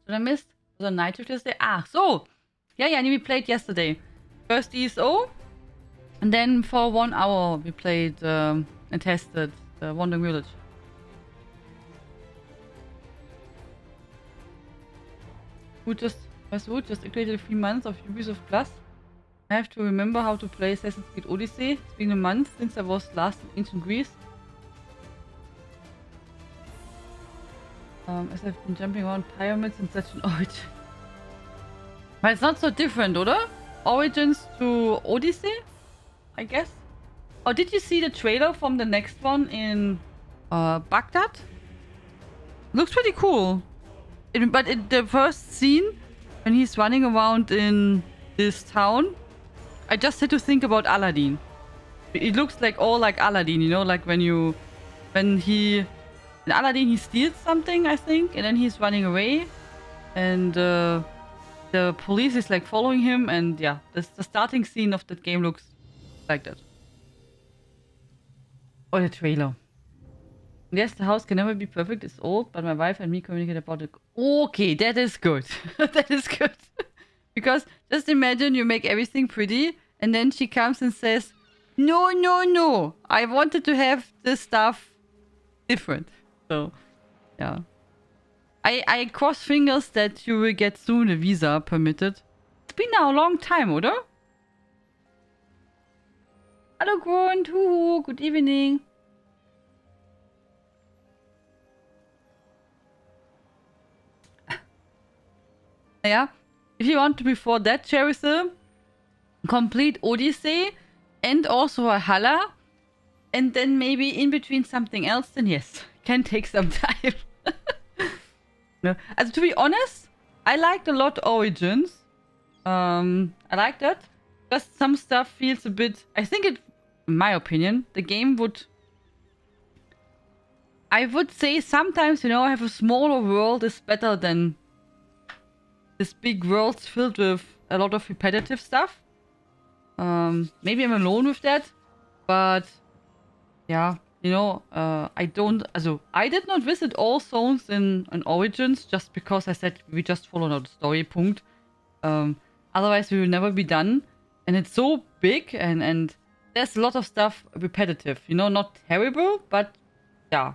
What I missed? Was on night shift yesterday? Ah, so! Yeah, we played yesterday. First ESO, and then for 1 hour we played and tested the Wandering Village. Wood just activated 3 months of Ubisoft Plus. I have to remember how to play Assassin's Creed Odyssey. It's been a month since I was last in ancient Greece. As I've been jumping around pyramids in such an origin. But it's not so different, oder? Origins to Odyssey, I guess. Oh, did you see the trailer from the next one in Baghdad? Looks pretty cool. But in the first scene, when he's running around in this town, I just had to think about Aladdin. It looks like all like Aladdin, you know, like in Aladdin he steals something, I think, and then he's running away, and the police is like following him, and yeah, the starting scene of that game looks like that. Or the trailer. Yes, the house can never be perfect. It's old, but my wife and me communicate about it. Okay, that is good. That is good. Because just imagine you make everything pretty, and then she comes and says, no, no, no. I wanted to have this stuff different. So, yeah. I cross fingers that you will get soon a visa permitted. It's been now a long time, oder? Hello, Grund. Good evening. Yeah. If you want to before that, Cherisel, complete Odyssey and also Valhalla, and then maybe in between something else, then yes, can take some time. No. Also, to be honest, I liked a lot Origins. I like that. Just some stuff feels a bit... I think it, in my opinion, the game would... I would say sometimes, you know, have a smaller world is better than this big world filled with a lot of repetitive stuff. Maybe I'm alone with that, but yeah, you know, I did not visit all zones in Origins just because I said we just follow the story, punkt. Otherwise we will never be done, and it's so big, and there's a lot of stuff repetitive, you know, not terrible, but yeah.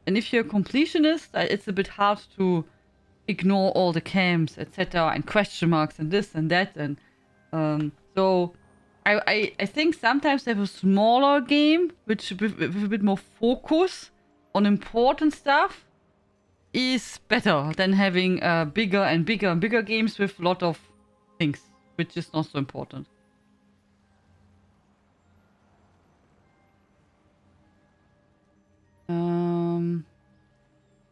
And if you're a completionist, it's a bit hard to ignore all the camps, etc., and question marks and this and that, and so I think sometimes they have a smaller game which with a bit more focus on important stuff is better than having bigger and bigger and bigger games with a lot of things, which is not so important.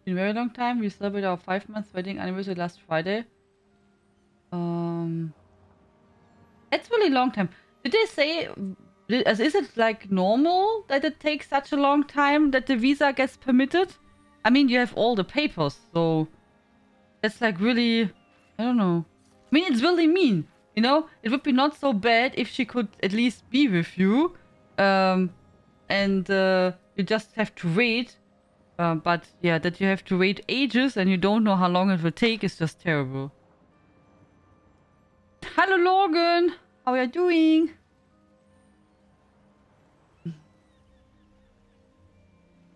Been a very long time. We celebrated our 5-month wedding anniversary last Friday. It's really long time. Did they say, is it like normal that it takes such a long time that the visa gets permitted? I mean, you have all the papers, so that's like really, I don't know. I mean, it's really mean, you know? It would be not so bad if she could at least be with you, and you just have to wait. But yeah, that you have to wait ages and you don't know how long it will take is just terrible. Hello, Logan! How are you doing?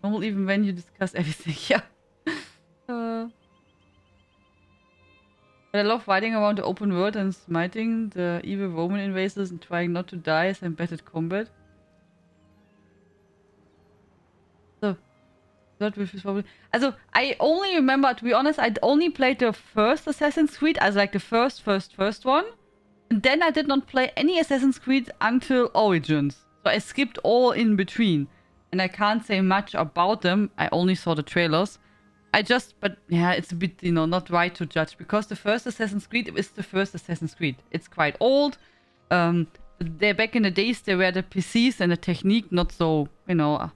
Normal even when you discuss everything, yeah. But I love riding around the open world and smiting the evil Roman invaders and trying not to die as I'm bad at combat. So, also, I only remember, to be honest, I'd only played the first Assassin's Creed, as like the first one. And then I did not play any Assassin's Creed until Origins. So I skipped all in between. And I can't say much about them. I only saw the trailers. But yeah, it's a bit, you know, not right to judge. Because the first Assassin's Creed is the first Assassin's Creed. It's quite old. Back in the days, there were the PCs and the technique not so, you know...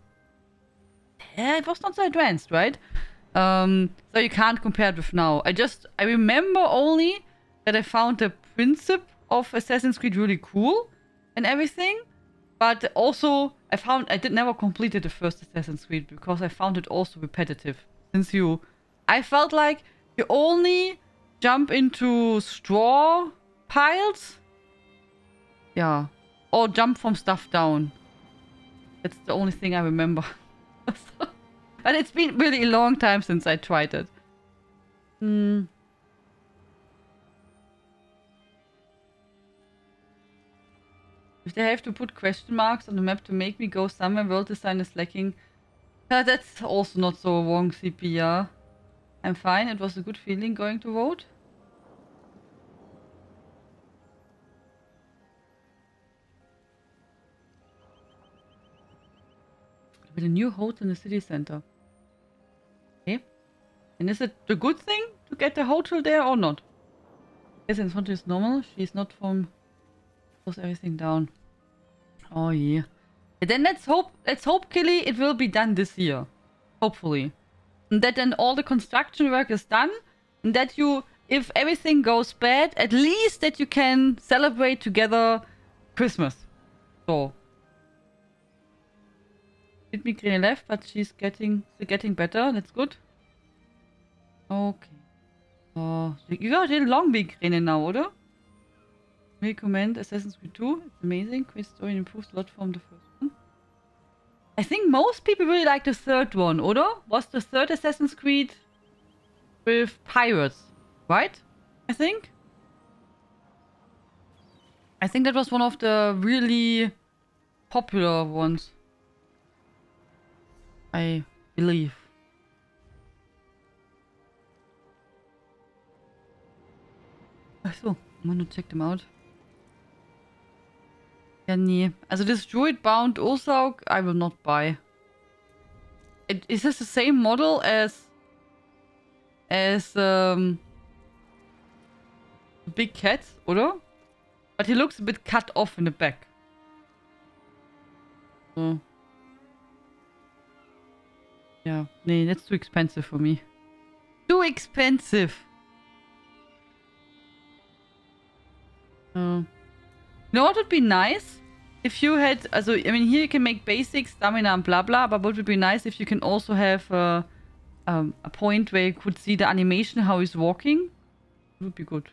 Yeah, it was not so advanced, right? So you can't compare it with now. I remember only that I found the principle of Assassin's Creed really cool and everything. But also, I never completed the first Assassin's Creed because I found it also repetitive. I felt like you only jump into straw piles. Yeah. Or jump from stuff down. That's the only thing I remember. But it's been really a long time since I tried it. If they have to put question marks on the map to make me go somewhere, world design is lacking. That's also not so wrong, CP, yeah. I'm fine. It was a good feeling going to vote. With a new hotel in the city center. Okay. And is it a good thing to get a hotel there or not? Yes, in front is normal. She's not from... Close everything down. Oh yeah. And then let's hope, Killy, it will be done this year. Hopefully. And that then all the construction work is done. And that you, if everything goes bad, at least that you can celebrate together Christmas. So. Did me Green left, but she's getting better. That's good. Okay. Oh, you got a long big Green now, oder? Recommend Assassin's Creed 2. It's amazing. Quest story improves a lot from the first one. I think most people really like the third one, oder? Was the third Assassin's Creed with pirates, right? I think that was one of the really popular ones. I believe. Achso, I'm gonna check them out. Ja, nee. Also this Druid-bound Ursaug, I will not buy. Is this the same model as the big cat, oder? But he looks a bit cut off in the back. So. Yeah, nee, that's too expensive for me. Too expensive! You know what would be nice? If you had... Also, I mean, here you can make basic stamina and blah blah, but what would be nice if you can also have a point where you could see the animation, how he's walking? It would be good.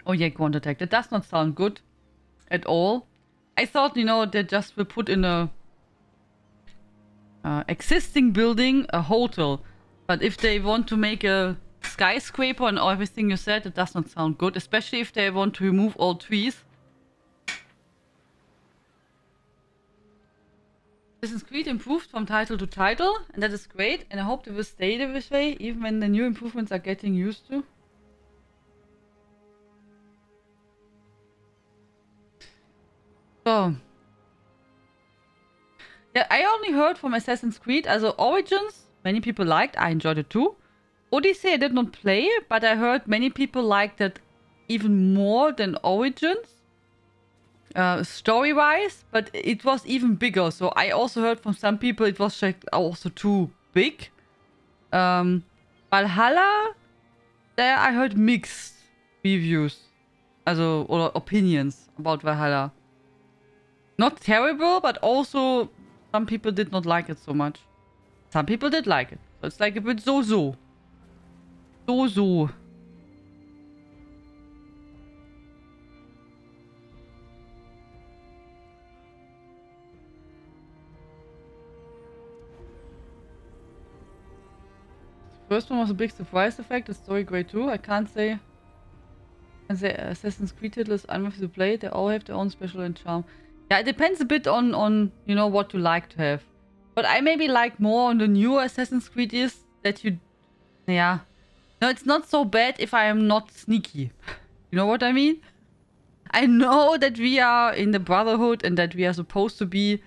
Oh yeah, Quant Attack. That does not sound good at all. I thought, you know, they just will put in a existing building a hotel. But if they want to make a skyscraper and everything you said, it does not sound good. Especially if they want to remove all trees. Assassin's Creed improved from title to title, and that is great. And I hope they will stay this way, even when the new improvements are getting used to. So. Yeah, I only heard from Assassin's Creed, also Origins, many people liked, I enjoyed it too. Odyssey I did not play, but I heard many people liked it even more than Origins. Story-wise, but it was even bigger, so I also heard from some people it was also too big. Valhalla, there I heard mixed reviews, also, or opinions about Valhalla. Not terrible, but also some people did not like it so much. Some people did like it. So it's like a bit so-so. So-so. The first one was a big surprise effect. The story great too. I can't say Assassin's Creed title is unworthy to play. They all have their own special and charm. Yeah, it depends a bit on you know, what you like to have. But I maybe like more on the newer Assassin's Creed is that you... Yeah. No, it's not so bad if I am not sneaky. You know what I mean? I know that we are in the Brotherhood and that we are supposed to be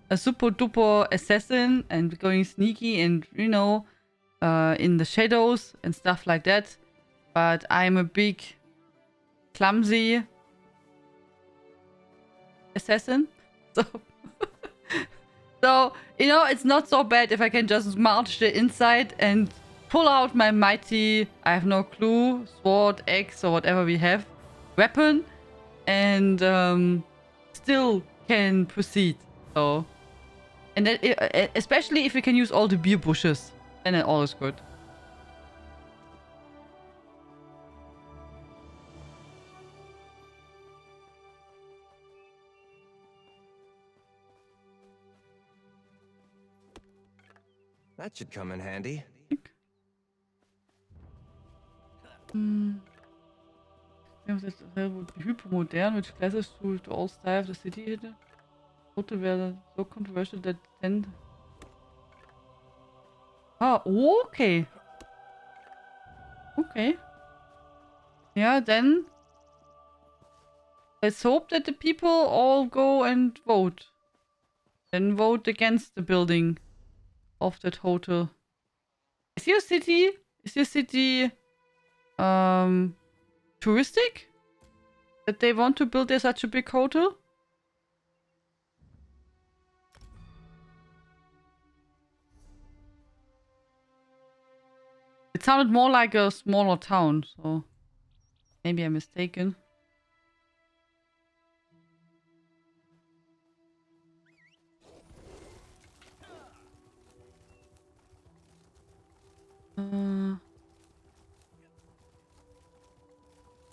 a super duper assassin and going sneaky and, you know, in the shadows and stuff like that. But I'm a big, clumsy assassin. So, you know, it's not so bad if I can just march the inside and pull out my mighty, I have no clue, sword, axe, or whatever we have, weapon, and still can proceed. So, and that, especially if we can use all the beer bushes, then all is good. That should come in handy. That would be hypermodern, which classes to the old style of the city. Hotel were so controversial that then. Ah, okay. Okay. Yeah, then let's hope that the people all go and vote. Then vote against the building of that hotel. Is your city touristic? That they want to build there such a big hotel? It sounded more like a smaller town, so maybe I'm mistaken.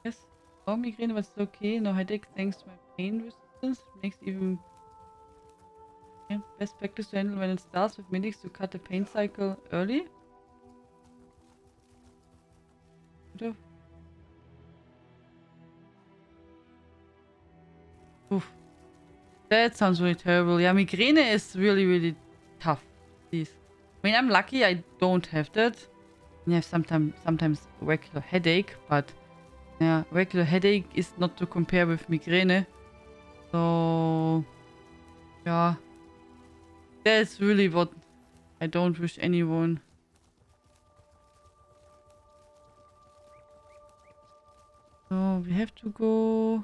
Yes, no migraine, but it's okay. No headache thanks to my pain resistance. Makes even best practice to handle when it starts with medics to cut the pain cycle early. Oof. That sounds really terrible. Yeah, migraine is really, really tough. Please. I mean, I'm lucky I don't have that. I have sometimes regular headache, but yeah, regular headache is not to compare with migraine. So yeah, that's really what I don't wish anyone. So we have to go.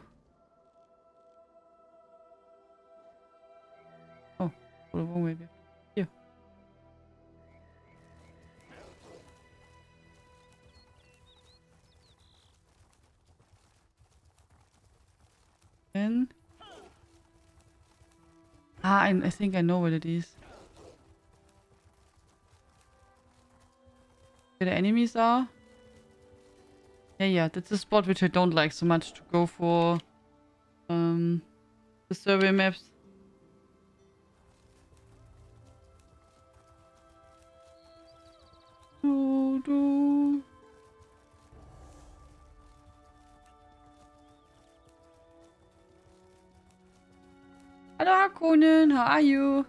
Oh, the wrong way. Here. Then. Ah, I think I know what it is. Where the enemies are. Yeah, that's a spot which I don't like so much to go for. The survey maps. Hello, Conan. How are you?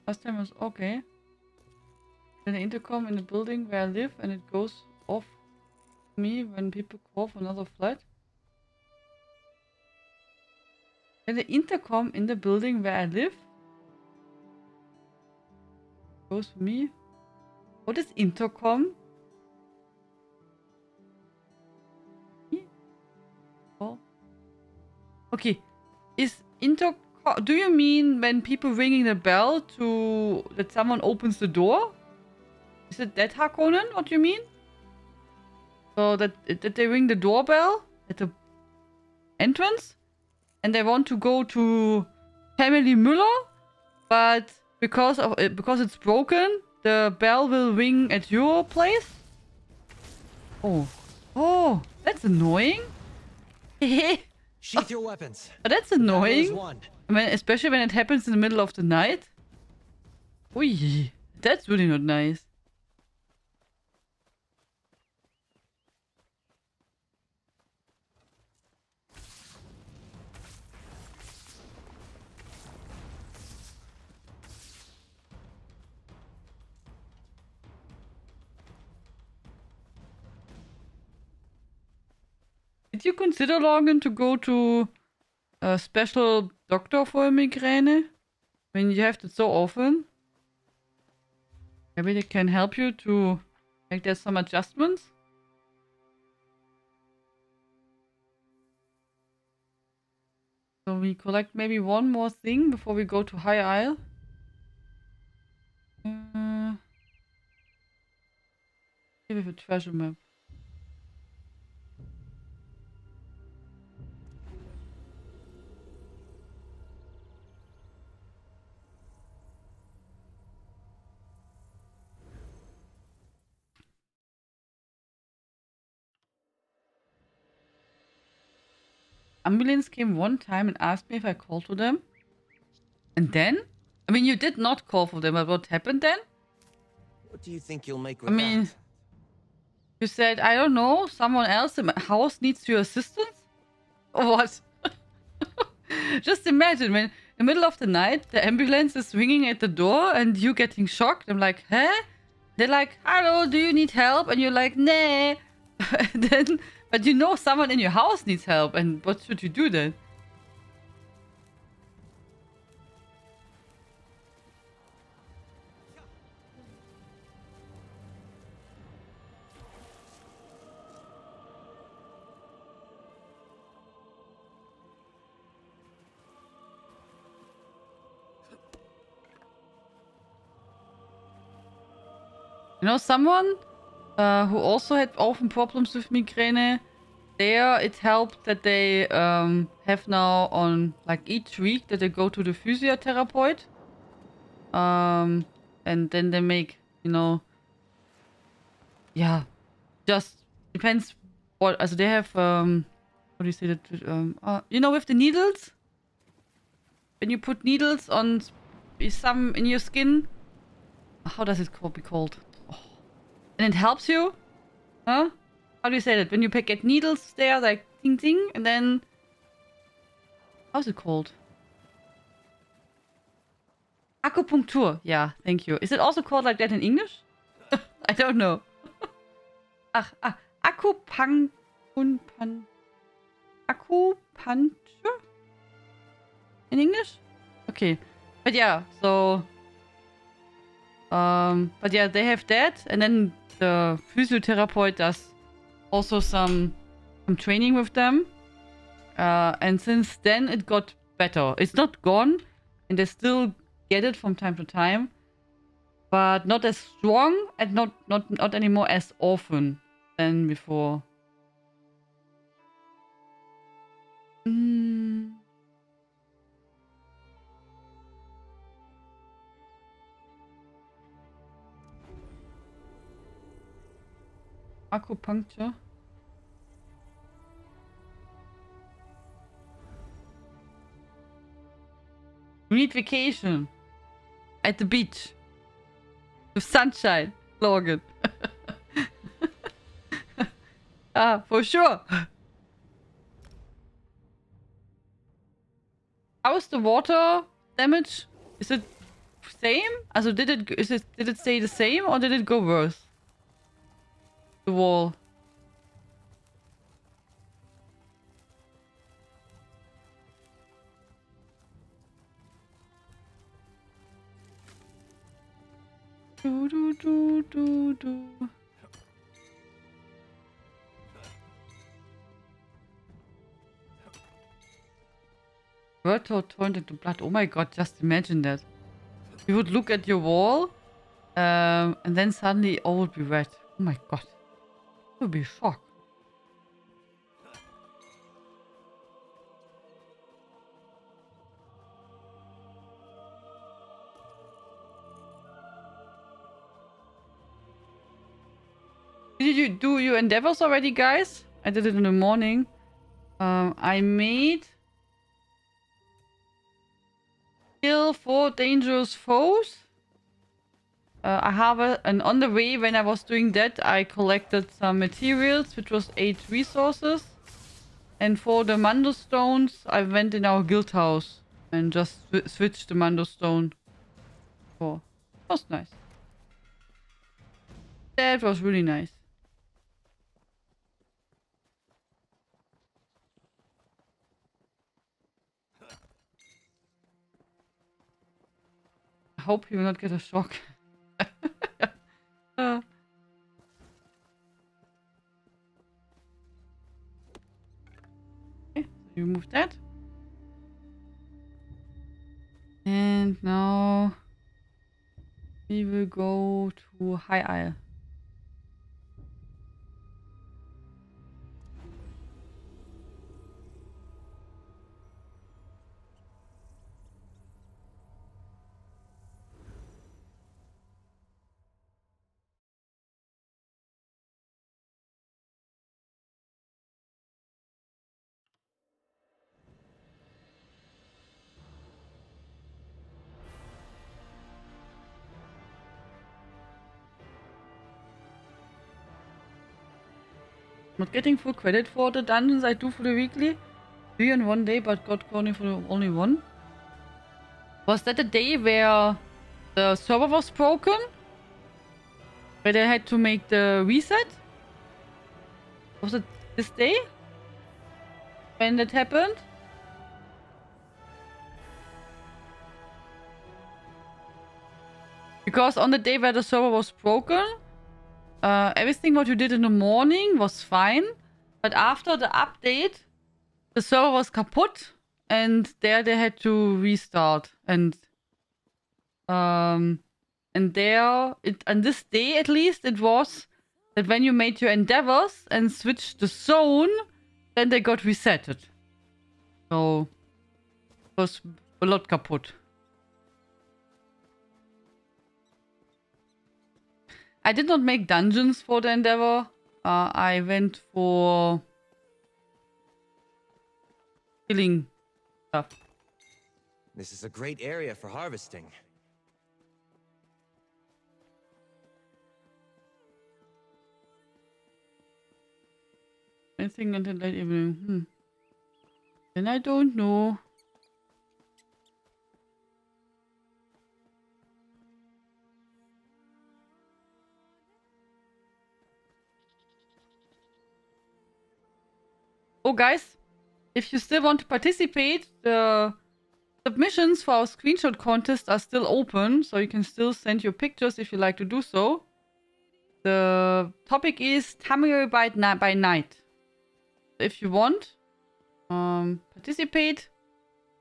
Last time was okay. Then the intercom in the building where I live and it goes off me when people call for another flight. Then the intercom in the building where I live goes for me. What is intercom? Oh. Okay. Is intercom... Do you mean when people ringing the bell to... that someone opens the door? Is it that, Harkonnen? What do you mean? So that they ring the doorbell at the entrance? And they want to go to Family Müller? But because it's broken, the bell will ring at your place? Oh. Oh, that's annoying. Sheath your weapons. That's annoying. I mean, especially when it happens in the middle of the night. Ui, that's really not nice. Did you consider, Logan, to go to a special doctor for a migraine? When you have it so often? Maybe they can help you to make there some adjustments. So we collect maybe one more thing before we go to High Isle. Here we have a treasure map. Ambulance came one time and asked me if I called to them. And then? I mean, you did not call for them, but what happened then? What do you think you'll make with mean, that? You said, I don't know, someone else in my house needs your assistance? Or what? Just imagine, when in the middle of the night, the ambulance is ringing at the door and you getting shocked. I'm like, huh? They're like, hello, do you need help? And you're like, nah. Then, but you know someone in your house needs help, and what should you do then? You know, someone who also had often problems with migraine, there it helped that they have now on like each week that they go to the physiotherapist. And then they make, you know, yeah, just depends what, also they have, what do you say that, you know, with the needles? When you put needles on some in your skin, how does it be called? And it helps you? Huh? How do you say that? When you get needles there, like ting ting, and then... How's it called? Acupuncture. Yeah, thank you. Is it also called like that in English? I don't know. Acupuncture? In English? Okay. But yeah, so... but yeah, they have that, and then the physiotherapist does also some training with them. And since then it got better. It's not gone, and they still get it from time to time, but not as strong and not anymore as often than before. Acupuncture. We need vacation. At the beach. With sunshine. Logan. Ah, for sure. How is the water damage? Is it same? Also did it stay the same or did it go worse? The wall. Do. Water turned into blood. Oh my god, just imagine that. You would look at your wall, and then suddenly all would be red. Oh my god. You would be shocked. Did you do your endeavors already, guys? I did it in the morning. I made... Kill 4 dangerous foes. I have and on the way when I was doing that, I collected some materials, which was 8 resources. And for the Mando stones, I went in our guild house and just switched the Mando stone. Oh, that was nice. That was really nice. I hope you will not get a shock. Remove that. And now we will go to High Isle. Not getting full credit for the dungeons I do for the weekly. 3 in one day, but got only for the only one. Was that the day where the server was broken? Where they had to make the reset? Was it this day? When that happened? Because on the day where the server was broken, everything what you did in the morning was fine. But after the update, the server was kaput. And there they had to restart. And there, on this day at least, it was that when you made your endeavors and switched the zone, then they got resetted. So, it was a lot kaput. I did not make dungeons for the endeavor. I went for killing stuff. This is a great area for harvesting. Anything until late evening. Then I don't know. Oh, guys, if you still want to participate, the submissions for our screenshot contest are still open, so you can still send your pictures if you like to do so. The topic is Tamil by night. If you want, participate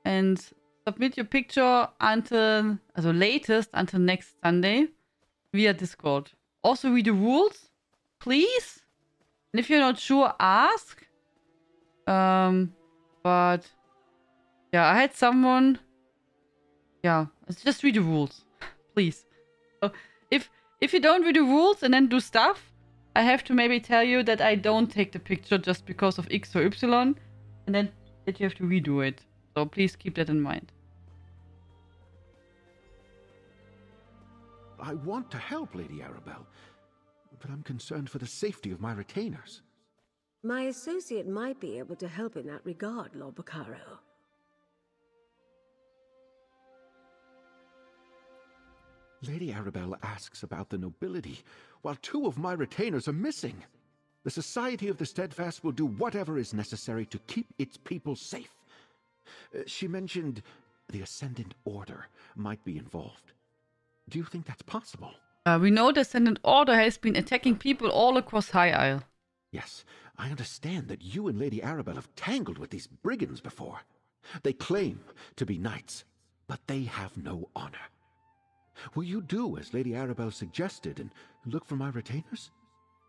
and submit your picture until, also latest until next Sunday via Discord. Also read the rules, please. And if you're not sure, ask. But yeah, I had someone. Yeah, just read the rules, please. So if you don't read the rules and then do stuff, I have to maybe tell you that I don't take the picture just because of X or Y, and then that you have to redo it. So please keep that in mind. I want to help, Lady Arabelle, but I'm concerned for the safety of my retainers. My associate might be able to help in that regard, Lord Bacaro. Lady Arabelle asks about the nobility, while 2 of my retainers are missing. The Society of the Steadfast will do whatever is necessary to keep its people safe. She mentioned the Ascendant Order might be involved. Do you think that's possible? We know the Ascendant Order has been attacking people all across High Isle. Yes, I understand that you and Lady Arabelle have tangled with these brigands before. They claim to be knights, but they have no honor. Will you do as Lady Arabelle suggested and look for my retainers?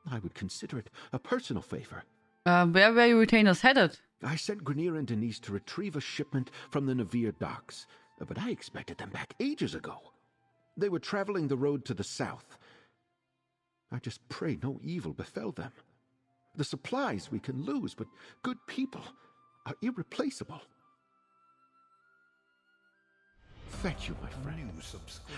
I would consider it a personal favor. Where were your retainers headed? I sent Grenier and Denise to retrieve a shipment from the Navir docks, but I expected them back ages ago. They were traveling the road to the south. I just pray no evil befell them. The supplies we can lose, but good people are irreplaceable. Thank you, my friend.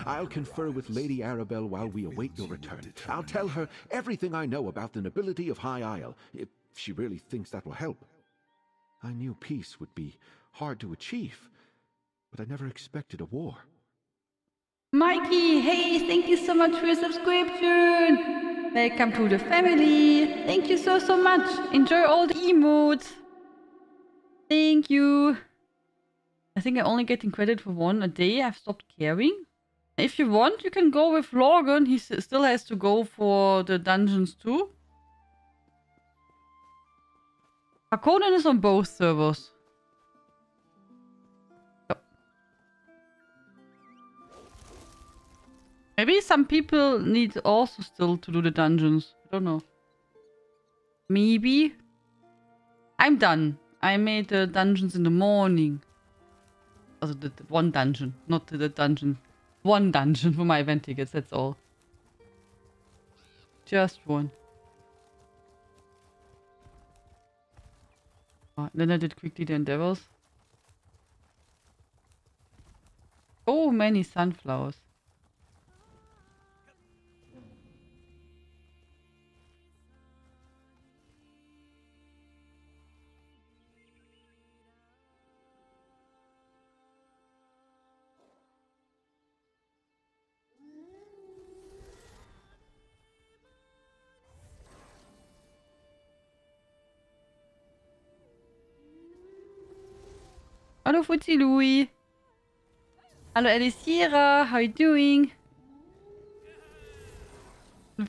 I'll confer with Lady Arabelle while we await your return. I'll tell her everything I know about the nobility of High Isle, if she really thinks that will help. I knew peace would be hard to achieve, but I never expected a war. Mikey, hey, thank you so much for your subscription. Welcome to the family. Thank you so much. Enjoy all the emotes. Thank you. I think I'm only getting credit for 1 a day. I've stopped caring. If you want, you can go with Lorgan. He still has to go for the dungeons too. Hakonen is on both servers. Maybe some people need also still to do the dungeons. I don't know. Maybe. I'm done. I made the dungeons in the morning. Also the one dungeon, not the dungeon. One dungeon for my event tickets, that's all. Just one. Then I did quickly the endeavors. So many sunflowers. Hello, Fuzzy Louie. Hello, Elisira. How you doing?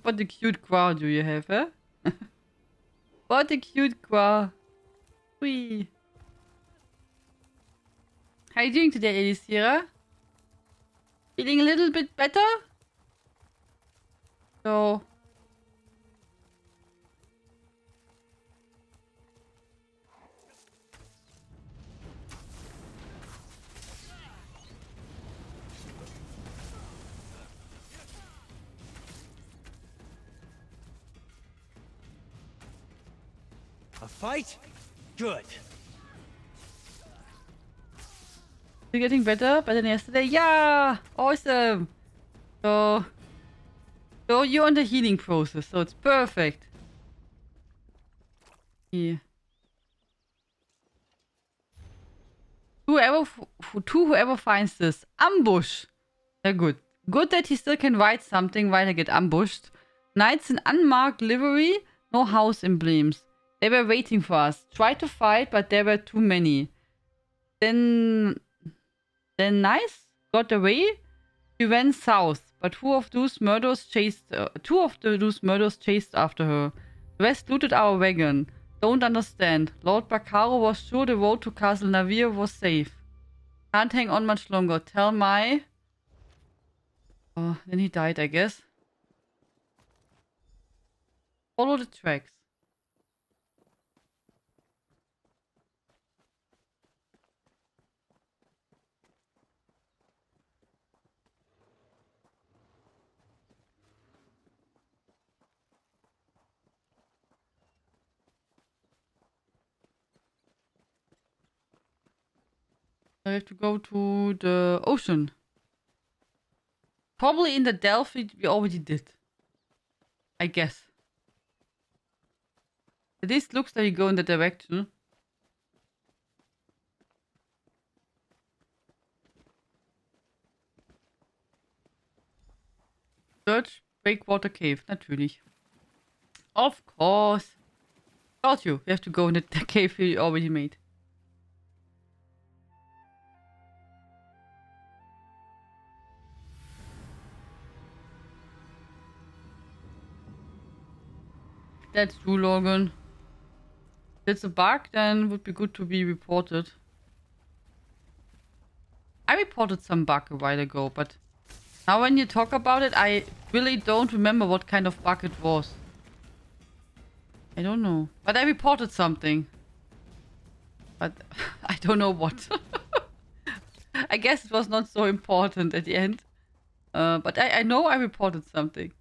What a cute qua do you have, huh? What a cute qua. Whee. How you doing today, Elisira? Feeling a little bit better? So... A fight? Good. You're getting better than yesterday? Yeah! Awesome! So you're on the healing process, so it's perfect. Yeah. Whoever finds this. Ambush! They're good. Good that he still can write something while they get ambushed. Knights in unmarked livery, no house emblems. They were waiting for us. Tried to fight, but there were too many. Then nice, got away. She went south, but two of those murderers chased after her. The rest looted our wagon. Don't understand. Lord Bacaro was sure the road to Castle Navir was safe. Can't hang on much longer. Tell my... Oh, then he died, I guess. Follow the tracks. I have to go to the ocean. Probably in the Delphi we already did. I guess. This looks like you go in the direction. Search Breakwater Cave, natürlich. Of course. Told you, we have to go in the cave we already made. That's true, Logan. If it's a bug, then it would be good to be reported. I reported some bug a while ago, but now when you talk about it, I really don't remember what kind of bug it was. I don't know. But I reported something. But I don't know what. I guess it was not so important at the end. But I know I reported something.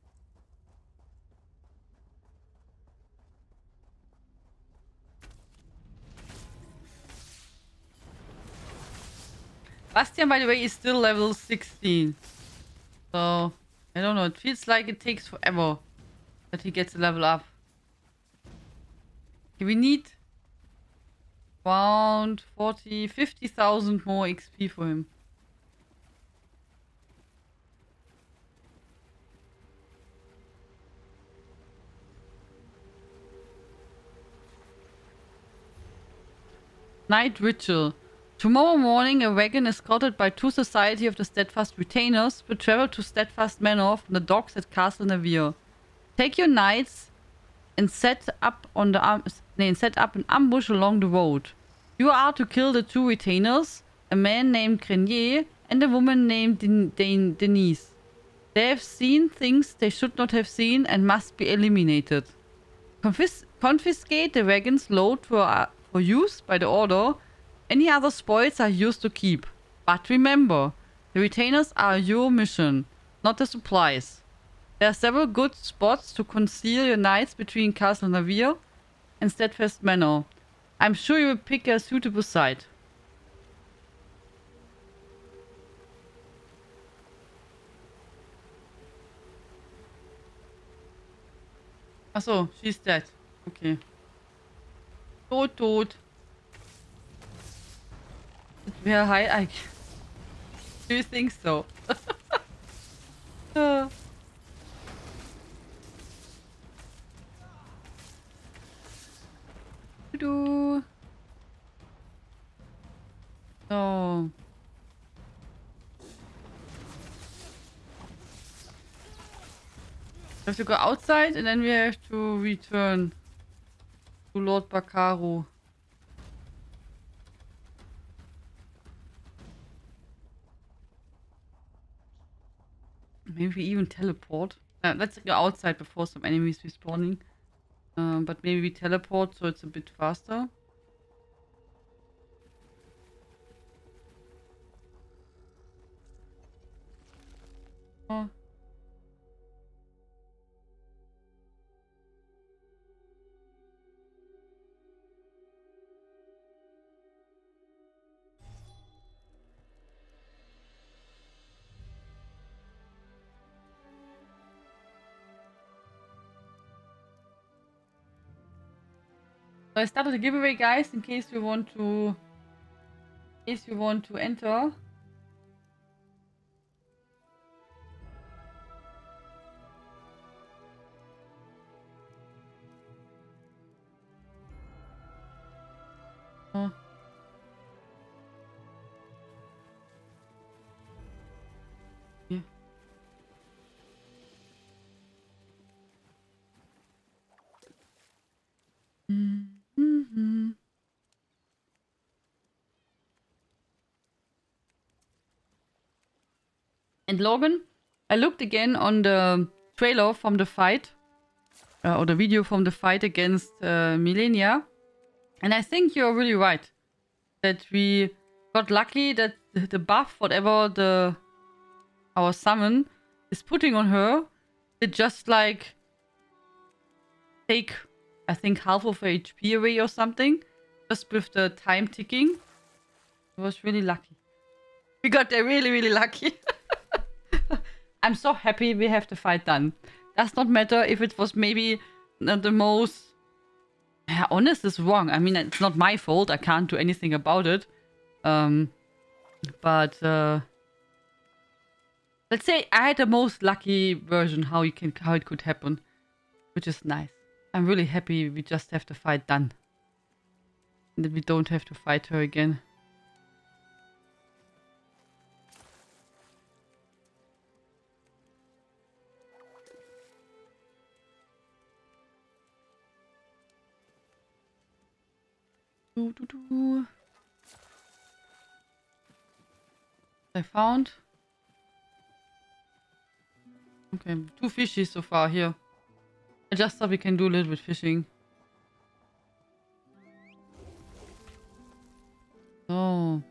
Bastian, by the way, is still level 16. So, I don't know. It feels like it takes forever that he gets a level up. Okay, we need around 50,000 more XP for him. Night Ritual. Tomorrow morning, a wagon escorted by 2 Society of the Steadfast Retainers will travel to Steadfast Manor from the docks at Castle Navir. Take your knights and set up an ambush along the road. You are to kill the 2 retainers, a man named Grenier and a woman named Denise. They have seen things they should not have seen and must be eliminated. Confiscate the wagon's load for use by the order. Any other spoils are yours to keep. But remember, the retainers are your mission, not the supplies. There are several good spots to conceal your knights between Castle Navir and Steadfast Manor. I'm sure you will pick a suitable site. Achso, she's dead. Okay. Tot. Wer heilt eigentlich? Do you think so? Du. So. We have to go outside and then we have to return to Lord Bakaru. Maybe we even teleport. Let's go outside before some enemies respawning. But maybe we teleport so it's a bit faster. Oh. So I started a giveaway, guys, in case you want to enter. Oh. Yeah. Mm-hmm. And Logan, I looked again on the trailer from the fight, or the video from the fight against Millennia, and I think you're really right that we got lucky that the buff, whatever our summon is putting on her, it just like take, I think, half of her HP away or something, just with the time ticking. It was really lucky. We got there really, really lucky. I'm so happy we have the fight done. Does not matter if it was maybe not the most... Yeah, honest is wrong. I mean, it's not my fault. I can't do anything about it. But let's say I had the most lucky version how it could happen, which is nice. I'm really happy we just have the fight done, and that we don't have to fight her again. I found. Okay, 2 fishies so far here. I just thought we can do a little bit fishing. So.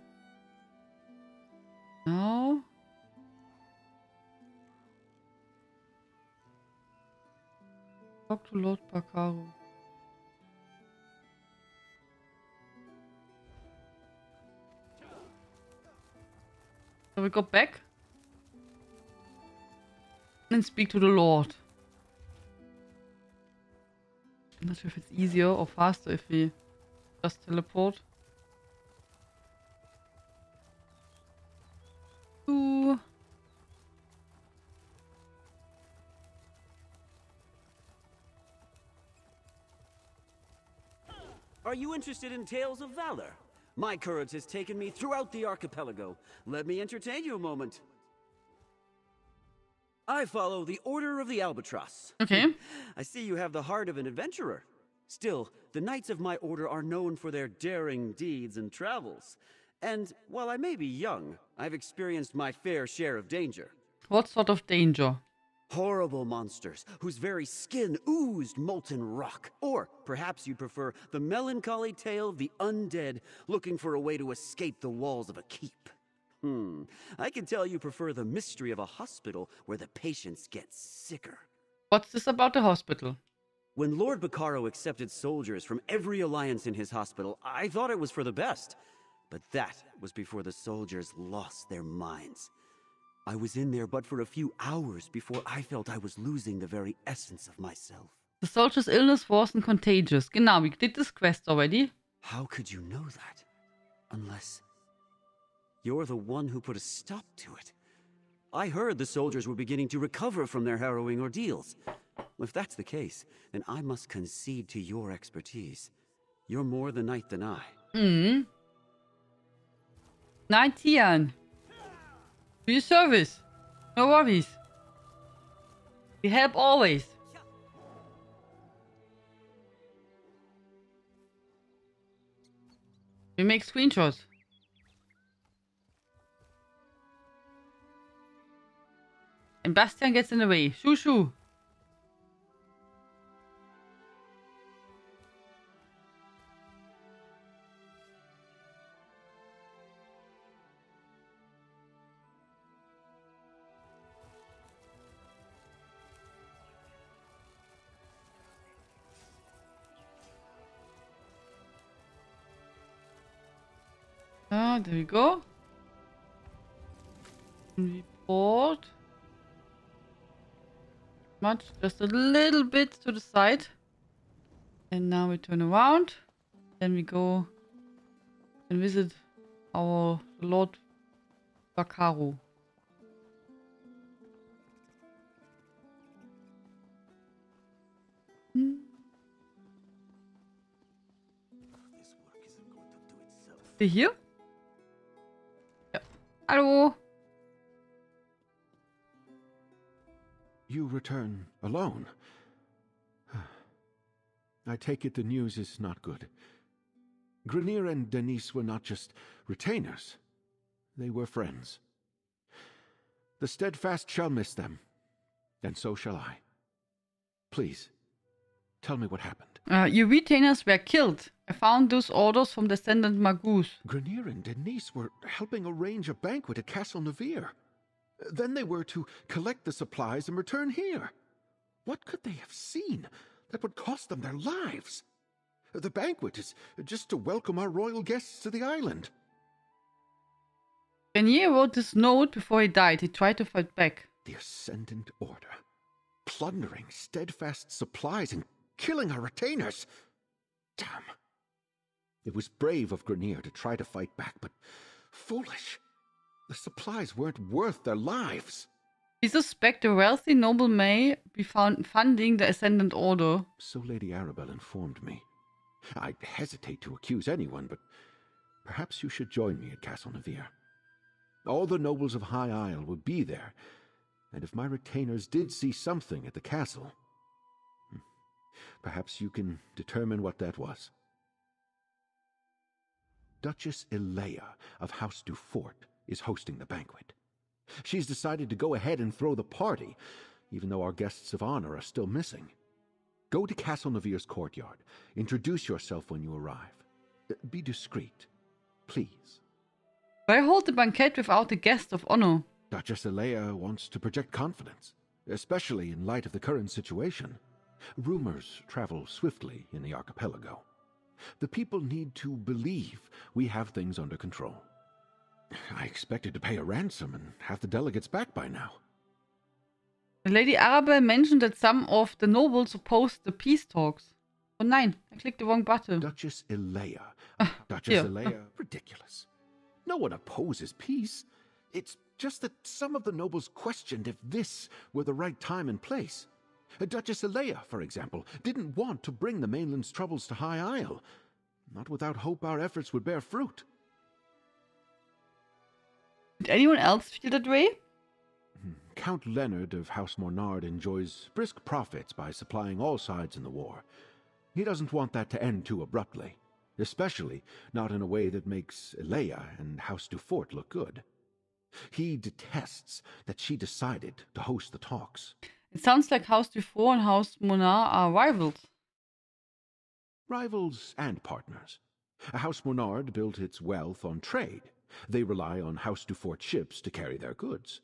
Now. Talk to Lord Bakaru. So we go back and speak to the Lord. I'm not sure if it's easier or faster if we just teleport. Ooh. Are you interested in tales of valor? My courage has taken me throughout the archipelago. Let me entertain you a moment. I follow the Order of the Albatross. Okay. I see you have the heart of an adventurer. Still, the Knights of my order are known for their daring deeds and travels. And while I may be young, I've experienced my fair share of danger. What sort of danger? Horrible monsters whose very skin oozed molten rock. Or perhaps you'd prefer the melancholy tale of the undead looking for a way to escape the walls of a keep. I can tell you prefer the mystery of a hospital where the patients get sicker. What's this about the hospital? When Lord Baccaro accepted soldiers from every alliance in his hospital, I thought it was for the best. But that was before the soldiers lost their minds. I was in there but for a few hours before I felt I was losing the very essence of myself. The soldier's illness wasn't contagious. Genau, we did this quest already. How could you know that? Unless you're the one who put a stop to it. I heard the soldiers were beginning to recover from their harrowing ordeals. If that's the case, then I must concede to your expertise. You're more the knight than I. Knight Tian. To your service. No worries. We help always. We make screenshots. And Bastian gets in the way. Shoo shoo. There we go. Report. Much, just a little bit to the side. And now we turn around. Then we go and visit our Lord Baccaro. Hier? Ja. Hallo. You return alone. I take it the news is not good. Grenier and Denise were not just retainers. They were friends. The Steadfast shall miss them, and so shall I. Please, tell me what happened. Your retainers were killed. I found those orders from Descendant Magus. Grenier and Denise were helping arrange a banquet at Castle Nevere. Then they were to collect the supplies and return here. What could they have seen that would cost them their lives? The banquet is just to welcome our royal guests to the island. Grenier wrote this note before he died. He tried to fight back. The Ascendant Order. Plundering Steadfast supplies and killing our retainers. Damn. It was brave of Grenier to try to fight back, but foolish. The supplies weren't worth their lives. We suspect a wealthy noble may be found funding the Ascendant Order. So Lady Arabelle informed me. I'd hesitate to accuse anyone, but perhaps you should join me at Castle Nevere. All the nobles of High Isle would be there, and if my retainers did see something at the castle, perhaps you can determine what that was. Duchess Elea of House Dufort is hosting the banquet. She's decided to go ahead and throw the party, even though our guests of honor are still missing. Go to Castle Nevere's courtyard. Introduce yourself when you arrive. Be discreet, please. Why hold the banquet without the guest of honor? Duchess Elea wants to project confidence, especially in light of the current situation. Rumors travel swiftly in the archipelago. The people need to believe we have things under control. I expected to pay a ransom and have the delegates back by now. Lady Arabelle mentioned that some of the nobles opposed the peace talks. Oh nein, I clicked the wrong button. Duchess Elea. Duchess Elea. Ridiculous. No one opposes peace. It's just that some of the nobles questioned if this were the right time and place. Duchess Elea, for example, didn't want to bring the mainland's troubles to High Isle. Not without hope our efforts would bear fruit. Did anyone else feel that way? Count Leonard of House Mornard enjoys brisk profits by supplying all sides in the war. He doesn't want that to end too abruptly, especially not in a way that makes Elea and House Dufort look good. He detests that she decided to host the talks. It sounds like House Dufour and House Monar are rivals. Rivals and partners. House Monard built its wealth on trade. They rely on House Dufort's ships to carry their goods.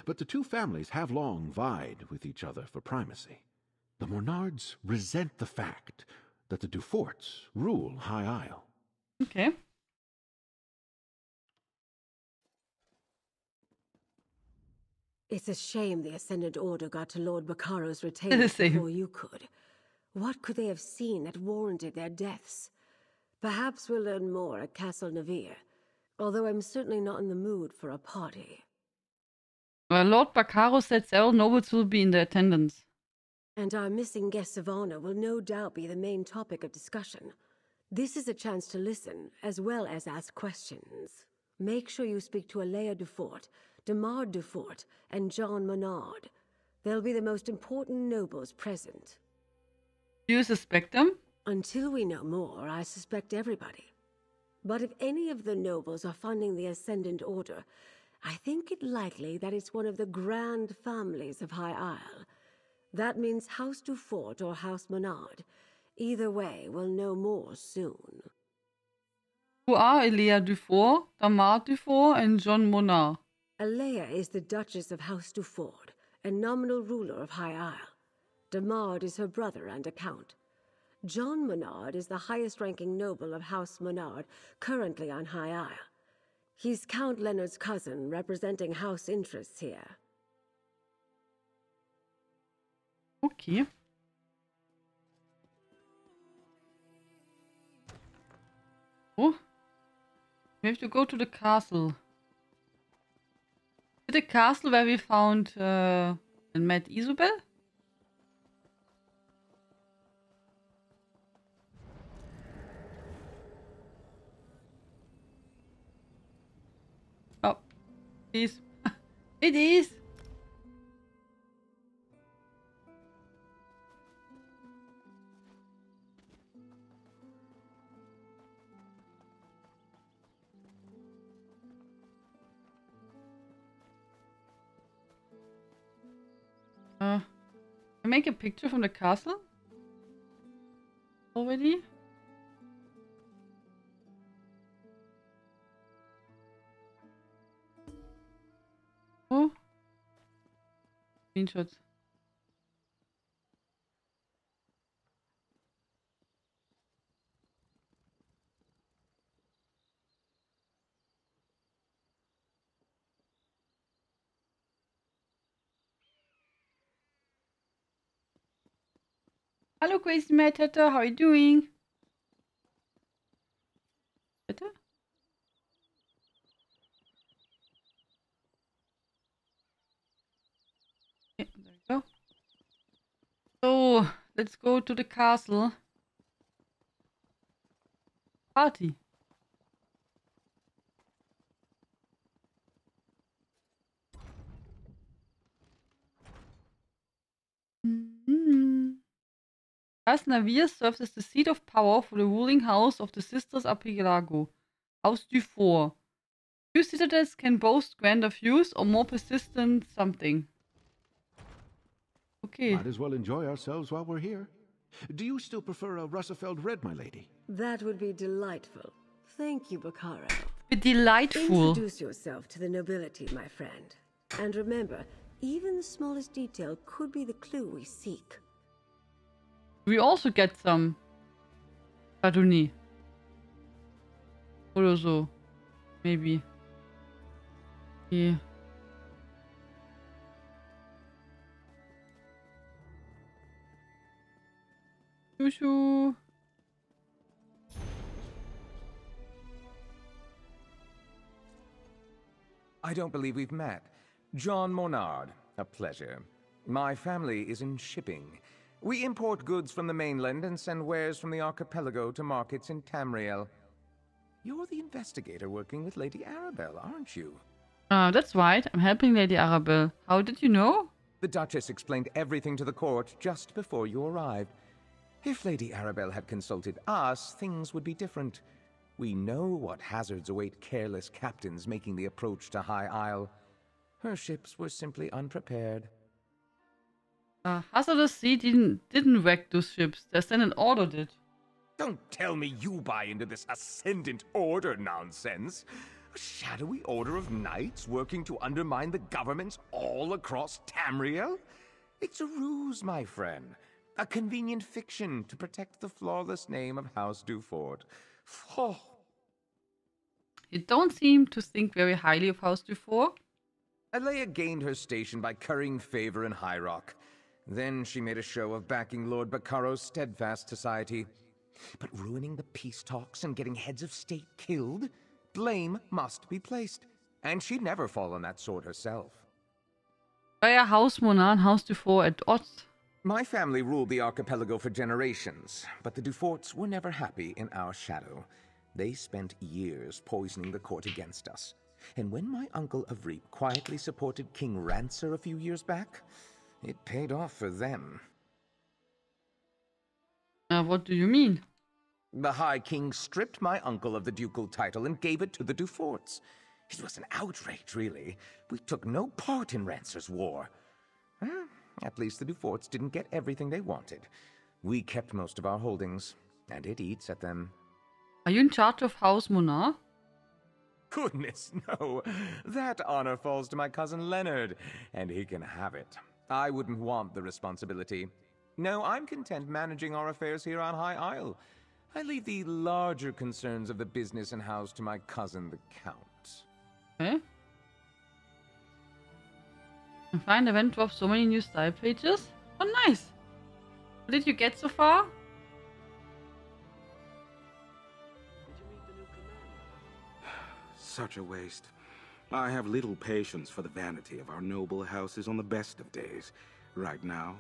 But the two families have long vied with each other for primacy. The Monards resent the fact that the Duforts rule High Isle. Okay. It's a shame the Ascendant Order got to Lord Baccaro's retainers before you could. What could they have seen that warranted their deaths? Perhaps we'll learn more at Castle Navir, although I'm certainly not in the mood for a party. Well, Lord Baccaro said several nobles will be in the attendance. And our missing guests of honor will no doubt be the main topic of discussion. This is a chance to listen, as well as ask questions. Make sure you speak to Alea Dufort, Demar Dufort, and John Monard. They'll be the most important nobles present. Do you suspect them? Until we know more, I suspect everybody. But if any of the nobles are funding the Ascendant Order, I think it likely that it's one of the grand families of High Isle. That means House Dufort or House Monard. Either way, we'll know more soon. Who are Elia Dufour, Damar Dufour, and John Monard? Alea is the Duchess of House Dufort and nominal ruler of High Isle. Damard is her brother and a count. John Monard is the highest-ranking noble of House Monard, currently on High Isle. He's Count Leonard's cousin, representing house interests here. Okay. Oh. We have to go to the castle. The castle where we found and met Isobel? Oh, it is. It is. I make a picture from the castle already. Oh, screenshots. Hello, Crazy Mad Hatter. How are you doing? Better? Okay, there we go. So, let's go to the castle. Party. Castle Navir serves as the seat of power for the ruling house of the Sisters Archipelago, House Dufour. Few citadels can boast grander views or more persistent something. Okay. Might as well enjoy ourselves while we're here. Do you still prefer a Russafeld red, my lady? That would be delightful. Thank you, Baccaro. Be delightful. Introduce yourself to the nobility, my friend. And remember, even the smallest detail could be the clue we seek. We also get some Chardonnay. Or so. Maybe. Yeah. Shoo. I don't believe we've met. John Monard, a pleasure. My family is in shipping. We import goods from the mainland and send wares from the archipelago to markets in Tamriel. You're the investigator working with Lady Arabelle, aren't you? That's right. I'm helping Lady Arabelle. How did you know? The Duchess explained everything to the court just before you arrived. If Lady Arabelle had consulted us, things would be different. We know what hazards await careless captains making the approach to High Isle. Her ships were simply unprepared. Hazardous Sea didn't wreck those ships. The Ascendant Order did. Don't tell me you buy into this Ascendant Order nonsense. A shadowy order of knights working to undermine the governments all across Tamriel? It's a ruse, my friend. A convenient fiction to protect the flawless name of House Dufort. Oh. You don't seem to think very highly of House Dufort. Alea gained her station by currying favor in High Rock. Then she made a show of backing Lord Baccaro's steadfast society. But ruining the peace talks and getting heads of state killed? Blame must be placed. And she'd never fall on that sword herself. Why are House Monar and House Dufort at odds? My family ruled the archipelago for generations, but the Duforts were never happy in our shadow. They spent years poisoning the court against us. And when my uncle Avreep quietly supported King Rancer a few years back, it paid off for them. What do you mean? The High King stripped my uncle of the ducal title and gave it to the Duforts. It was an outrage, really. We took no part in Rancer's war. At least the Duforts didn't get everything they wanted. We kept most of our holdings, and it eats at them. Are you in charge of House Monar? Goodness, no. That honor falls to my cousin Leonard, and he can have it. I wouldn't want the responsibility. No, I'm content managing our affairs here on High Isle. I leave the larger concerns of the business and house to my cousin, the Count. Okay. I find event dropped so many new style pages. Oh, nice. What did you get so far? Such a waste. I have little patience for the vanity of our noble houses on the best of days. Right now,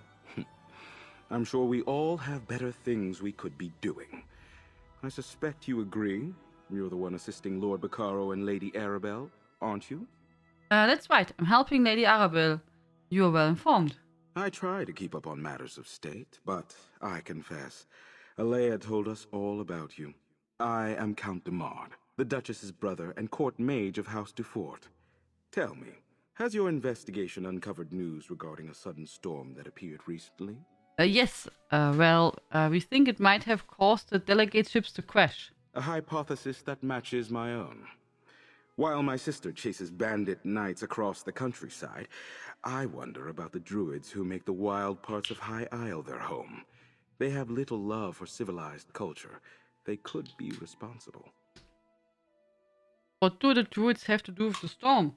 I'm sure we all have better things we could be doing. I suspect you agree. You're the one assisting Lord Baccaro and Lady Arabelle, aren't you? That's right. I'm helping Lady Arabelle. You are well informed. I try to keep up on matters of state, but I confess, Alea told us all about you. I am Count de Mard, the Duchess's brother and court mage of House Dufort. Tell me, has your investigation uncovered news regarding a sudden storm that appeared recently? Yes. We think it might have caused the delegate ships to crash. A hypothesis that matches my own. While my sister chases bandit knights across the countryside, I wonder about the druids who make the wild parts of High Isle their home. They have little love for civilized culture. They could be responsible. What do the druids have to do with the storm?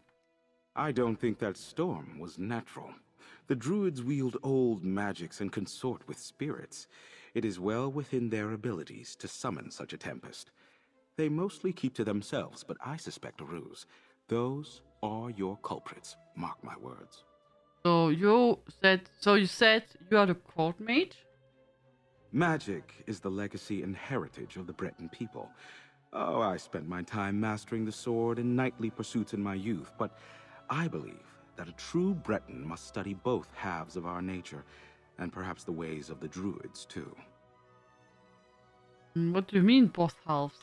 I don't think that storm was natural. The druids wield old magics and consort with spirits. It is well within their abilities to summon such a tempest. They mostly keep to themselves, but I suspect a ruse. Those are your culprits, mark my words. So you said you are the court mage? Magic is the legacy and heritage of the Breton people. Oh, I spent my time mastering the sword and knightly pursuits in my youth, but I believe that a true Breton must study both halves of our nature, and perhaps the ways of the druids, too. What do you mean, both halves?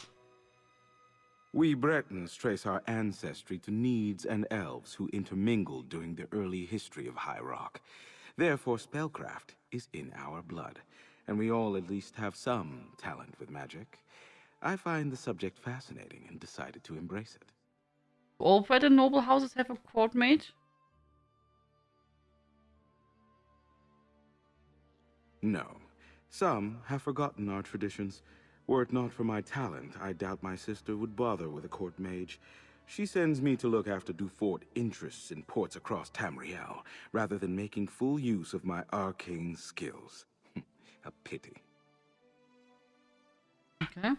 We Bretons trace our ancestry to Needs and Elves who intermingled during the early history of High Rock. Therefore, spellcraft is in our blood, and we all at least have some talent with magic. I find the subject fascinating and decided to embrace it. All Breton noble houses have a court mage? No. Some have forgotten our traditions. Were it not for my talent, I doubt my sister would bother with a court mage. She sends me to look after Dufort interests in ports across Tamriel, rather than making full use of my arcane skills. A pity. Okay.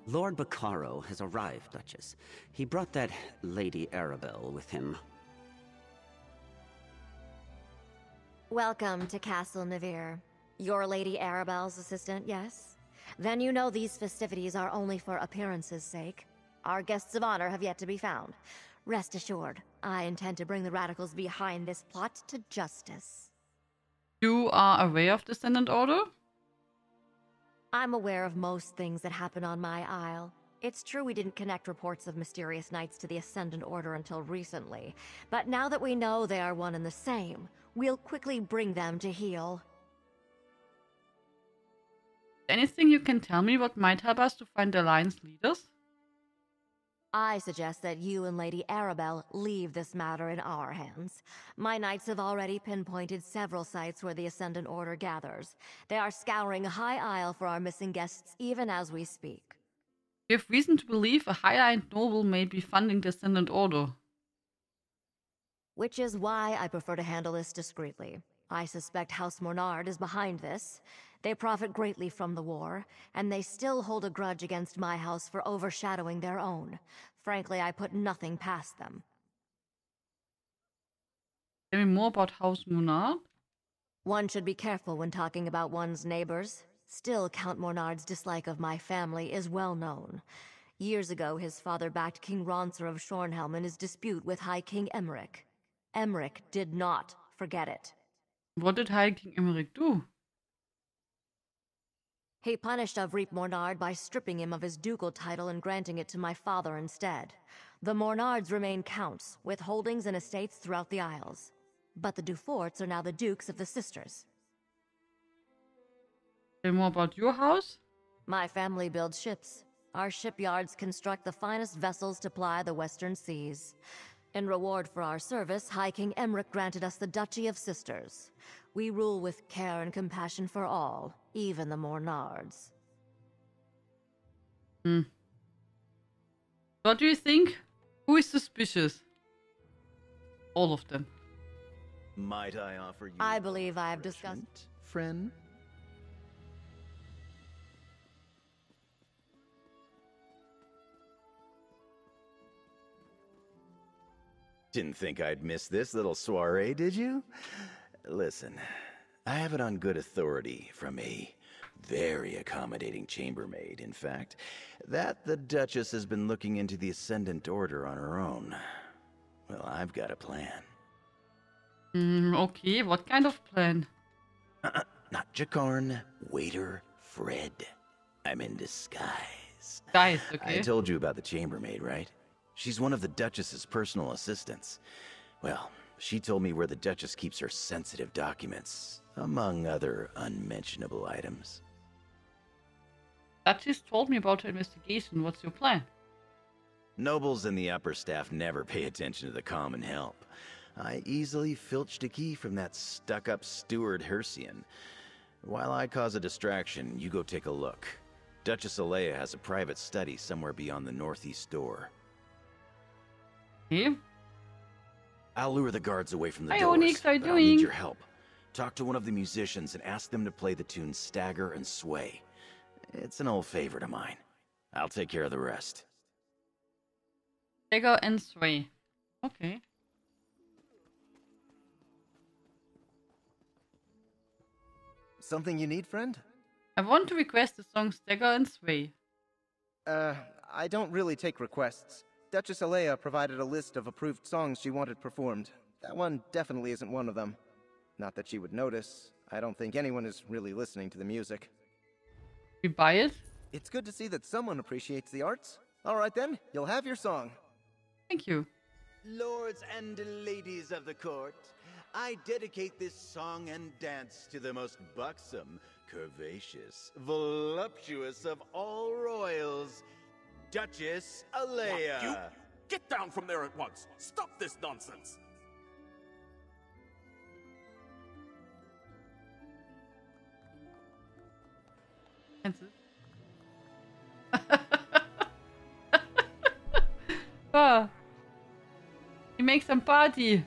Lord Baccaro has arrived, Duchess. He brought that Lady Arabelle with him. Welcome to Castle Navir. You're Lady Arabelle's assistant, yes? Then you know these festivities are only for appearance's sake. Our guests of honor have yet to be found. Rest assured, I intend to bring the radicals behind this plot to justice. You are aware of the Ascendant Order? I'm aware of most things that happen on my isle. It's true we didn't connect reports of mysterious knights to the Ascendant Order until recently, but now that we know they are one and the same, we'll quickly bring them to heel. Anything you can tell me what might help us to find the Alliance leaders? I suggest that you and Lady Arabelle leave this matter in our hands. My knights have already pinpointed several sites where the Ascendant Order gathers. They are scouring High Isle for our missing guests even as we speak. We have reason to believe a high-end noble may be funding the Ascendant Order. Which is why I prefer to handle this discreetly. I suspect House Mornard is behind this. They profit greatly from the war, and they still hold a grudge against my house for overshadowing their own. Frankly, I put nothing past them. Tell me more about House Monard. One should be careful when talking about one's neighbors. Still, Count Mornard's dislike of my family is well known. Years ago, his father backed King Ronser of Shornhelm in his dispute with High King Emmerich. Emmerich did not forget it. What did High King Emmerich do? He punished Avreep Mornard by stripping him of his ducal title and granting it to my father instead. The Mornards remain counts, with holdings and estates throughout the Isles. But the Duforts are now the dukes of the sisters. Tell me more about your house. My family builds ships. Our shipyards construct the finest vessels to ply the western seas. In reward for our service, High King Emmerich granted us the Duchy of Sisters. We rule with care and compassion for all, even the Mornards. What do you think? Who is suspicious? All of them. Might I offer you? I believe I have discussed. Friend? Didn't think I'd miss this little soiree, did you? Listen, I have it on good authority from a very accommodating chambermaid, in fact, that the Duchess has been looking into the Ascendant Order on her own. Well, I've got a plan. Okay, what kind of plan? Not Jakarn, waiter, Fred. I'm in disguise. Guys, okay. I told you about the chambermaid, right? She's one of the Duchess's personal assistants. Well, she told me where the Duchess keeps her sensitive documents, among other unmentionable items. Duchess told me about her investigation. What's your plan? Nobles and the upper staff never pay attention to the common help. I easily filched a key from that stuck-up steward Hercian. While I cause a distraction, you go take a look. Duchess Alea has a private study somewhere beyond the northeast door. Okay. I'll lure the guards away from the Hi, doors, Onyx, how you but I'll need doing? your help. Talk to one of the musicians and ask them to play the tune Stagger and Sway. It's an old favorite of mine. I'll take care of the rest. Stagger and Sway. Okay. Something you need, friend? I want to request the song Stagger and Sway. I don't really take requests. Duchess Alea provided a list of approved songs she wanted performed. That one definitely isn't one of them. Not that she would notice. I don't think anyone is really listening to the music. We buy it? It's good to see that someone appreciates the arts. All right then, you'll have your song. Thank you. Lords and ladies of the court, I dedicate this song and dance to the most buxom, curvaceous, voluptuous of all royals, Duchess Alea. You get down from there at once. Stop this nonsense. Oh. You make some party.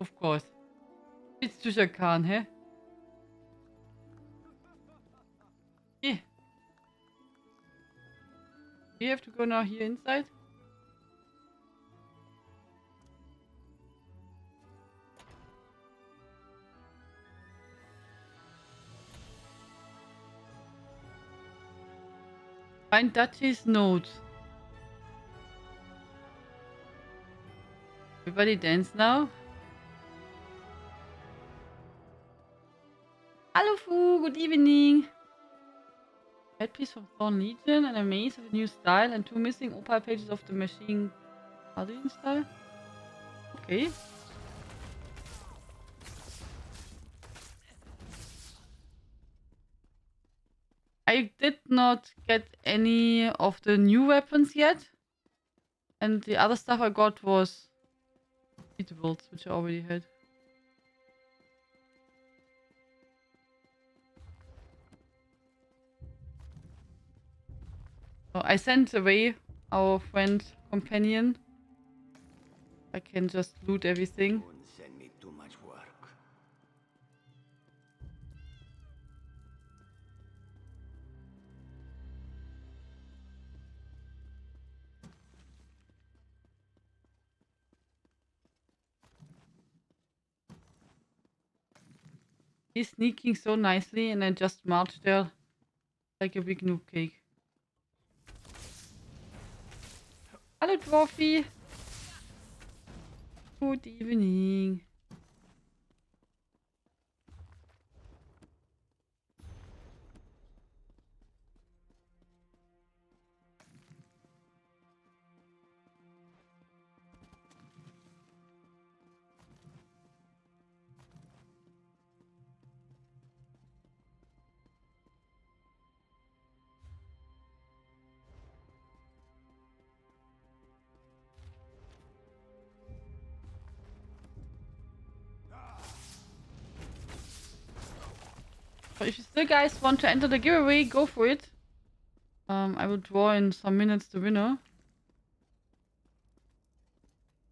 Of course. It's Tusha Khan, huh? Yeah. We have to go now here inside. Find Duchy's notes. Everybody dance now. Hello Fu, good evening. Headpiece from Thorn Legion and a maze with a new style and 2 missing opal pages of the machine Guardian style. Okay. I did not get any of the new weapons yet. And the other stuff I got was eatables, which I already had. So I sent away our friend companion. I can just loot everything. Send me too much work. He's sneaking so nicely and I just marched there like a big noob cake. Hello, Dwarfy. Good evening. So if you still guys want to enter the giveaway, go for it. I will draw in some minutes the winner.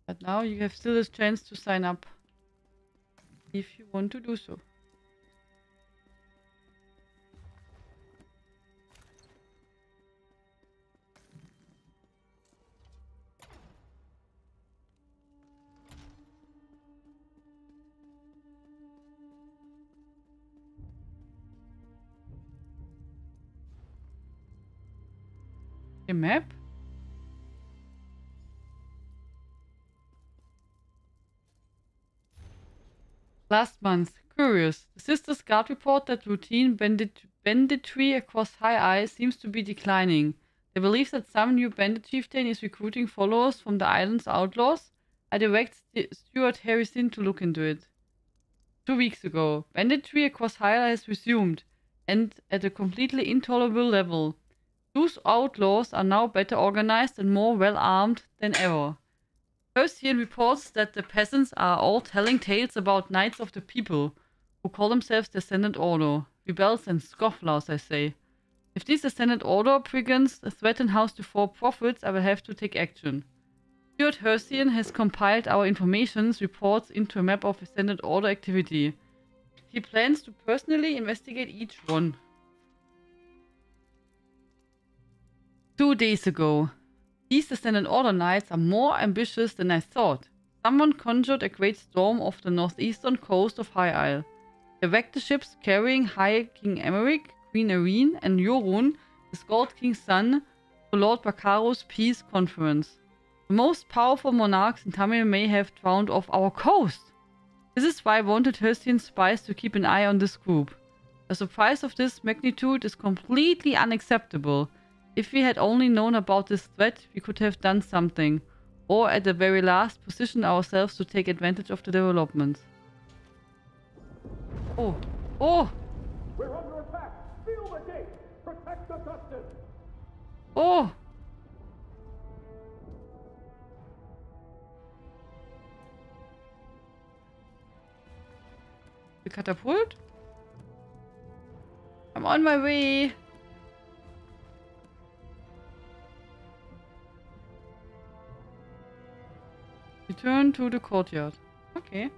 But now you have still this chance to sign up. If you want to do so. The map? Last month, curious. The Sisters Guard report that routine banditry across High Isle seems to be declining. They believe that some new bandit chieftain is recruiting followers from the island's outlaws. I direct Stuart Harrison to look into it. 2 weeks ago, banditry across High Isle has resumed, and at a completely intolerable level. Those outlaws are now better organized and more well-armed than ever. Persian reports that the peasants are all telling tales about knights of the people, who call themselves the Ascendant Order. Rebels and scofflaws, I say. If these Ascendant Order brigands threaten House to Four Profits, I will have to take action. Stuart Hersian has compiled our information's reports into a map of Ascendant Order activity. He plans to personally investigate each one. 2 days ago. These Ascendant Order Knights are more ambitious than I thought. Someone conjured a great storm off the northeastern coast of High Isle. They wrecked the ships carrying High King Emeric, Queen Irene, and Yorun, the Scald King's son, to Lord Baccaro's peace conference. The most powerful monarchs in Tamil may have drowned off our coast. This is why I wanted Hersian spies to keep an eye on this group. A surprise of this magnitude is completely unacceptable. If we had only known about this threat, we could have done something. Or at the very last, position ourselves to take advantage of the developments. Oh! Oh! We're under attack! Seal the gate! Protect Augustus! Oh! The catapult? I'm on my way! Return to the courtyard. Okay.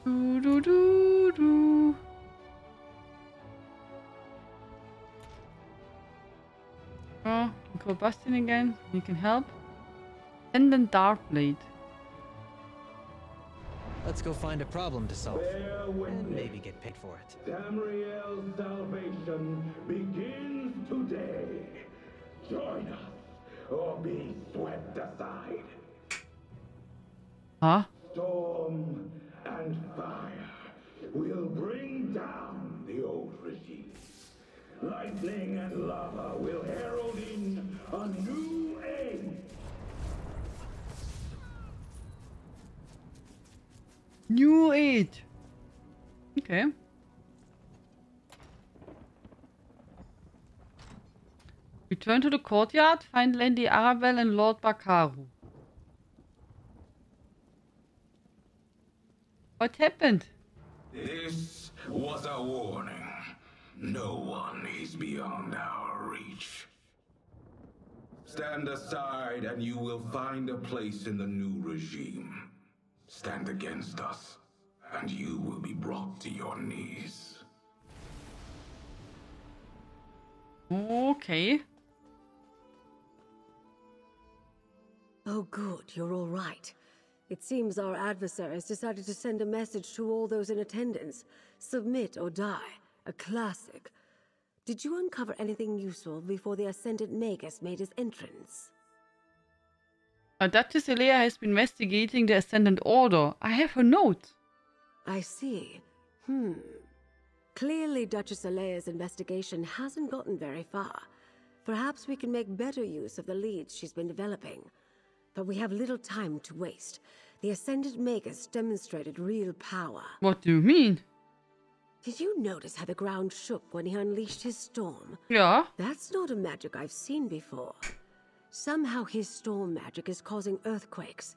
Do, do, do, do. Oh, call Bastian again. He can help. And then Darkblade. Let's go find a problem to solve. And maybe get paid for it. Tamriel's salvation begins today. Join us, or be swept aside. Huh? Storm and fire will bring down the old regime. Lightning and lava will herald in a new age. New Age. Okay. Return to the courtyard, find Lady Arabelle and Lord Bakaru. What happened? This was a warning. No one is beyond our reach. Stand aside and you will find a place in the new regime. Stand against us, and you will be brought to your knees. Okay. Oh good, you're all right. It seems our adversaries decided to send a message to all those in attendance. Submit or die. A classic. Did you uncover anything useful before the Ascendant Magus made his entrance? Duchess Elea has been investigating the Ascendant Order. I have her note. I see. Clearly Duchess Alea's investigation hasn't gotten very far. Perhaps we can make better use of the leads she's been developing. But we have little time to waste. The Ascendant Magus demonstrated real power. What do you mean? Did you notice how the ground shook when he unleashed his storm? Yeah. That's not a magic I've seen before. Somehow his storm magic is causing earthquakes.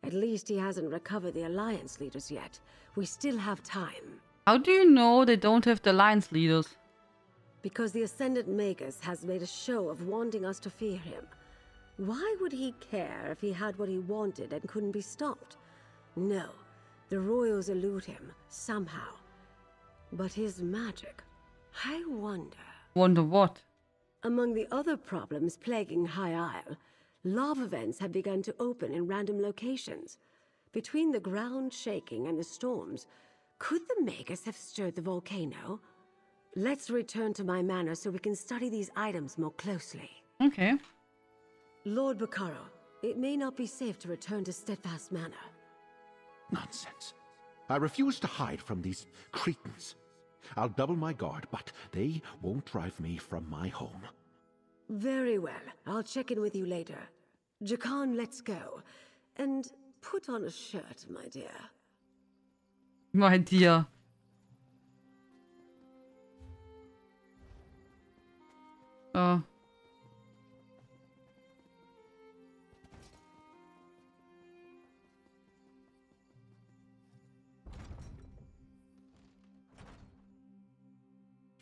At least he hasn't recovered the Alliance leaders yet. We still have time. How do you know they don't have the Alliance leaders? Because the Ascendant Magus has made a show of wanting us to fear him. Why would he care if he had what he wanted and couldn't be stopped? No, the royals elude him, somehow. But his magic, I wonder... Wonder what? Among the other problems plaguing High Isle, lava vents have begun to open in random locations. Between the ground shaking and the storms, could the Magus have stirred the volcano? Let's return to my manor so we can study these items more closely. Okay. Lord Bacaro, it may not be safe to return to Steadfast Manor. Nonsense. I refuse to hide from these cretins. I'll double my guard, but they won't drive me from my home. Very well. I'll check in with you later. Jakan, let's go. And put on a shirt, my dear. My dear. Oh.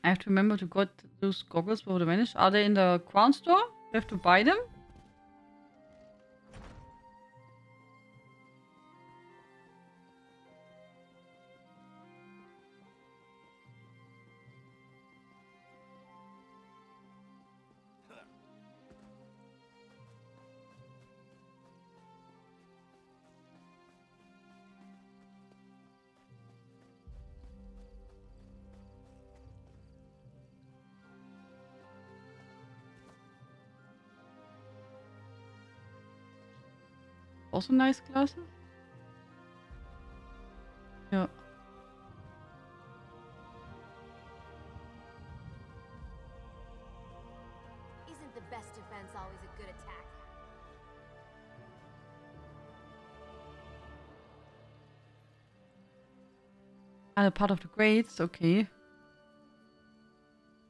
I have to remember to get those goggles before they vanish. Are they in the crown store? You have to buy them? Also nice glasses? Yeah. Isn't the best defense always a good attack? Other part of the grades, okay.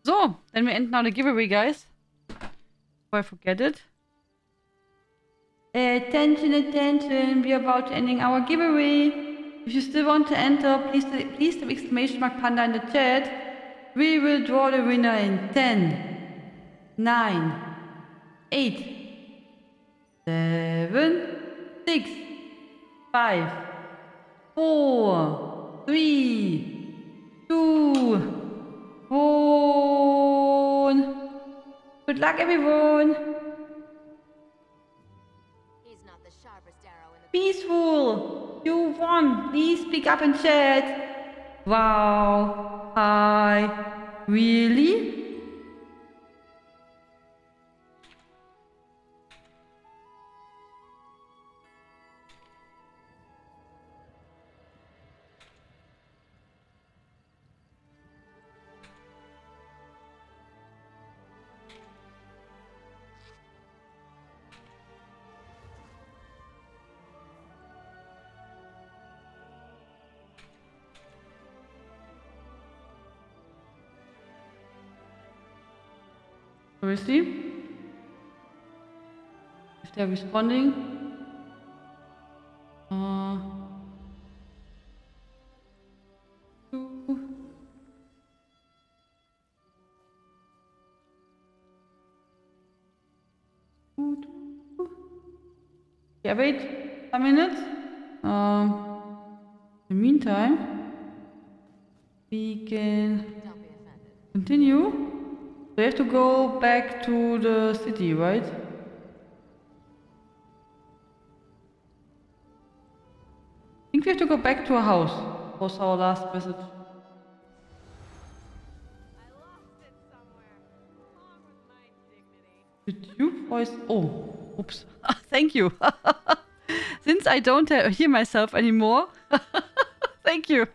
So, then we end now the giveaway, guys. Before I forget it. Attention, attention, we are about to ending our giveaway. If you still want to enter, please the exclamation mark panda in the chat. We will draw the winner in 10, 9, 8, 7, 6, 5, 4, 3, 2, 1. Good luck, everyone. He's not the sharpest arrow in the Peaceful. You won. Please speak up in chat. Wow. Hi. Really? Where is he? If they're responding. Yeah, wait a minute. In the meantime, we can continue. We have to go back to the city, right? I think we have to go back to our house. Was our last visit. Did you voice? Oh, oops. Thank you. Since I don't hear myself anymore. Thank you.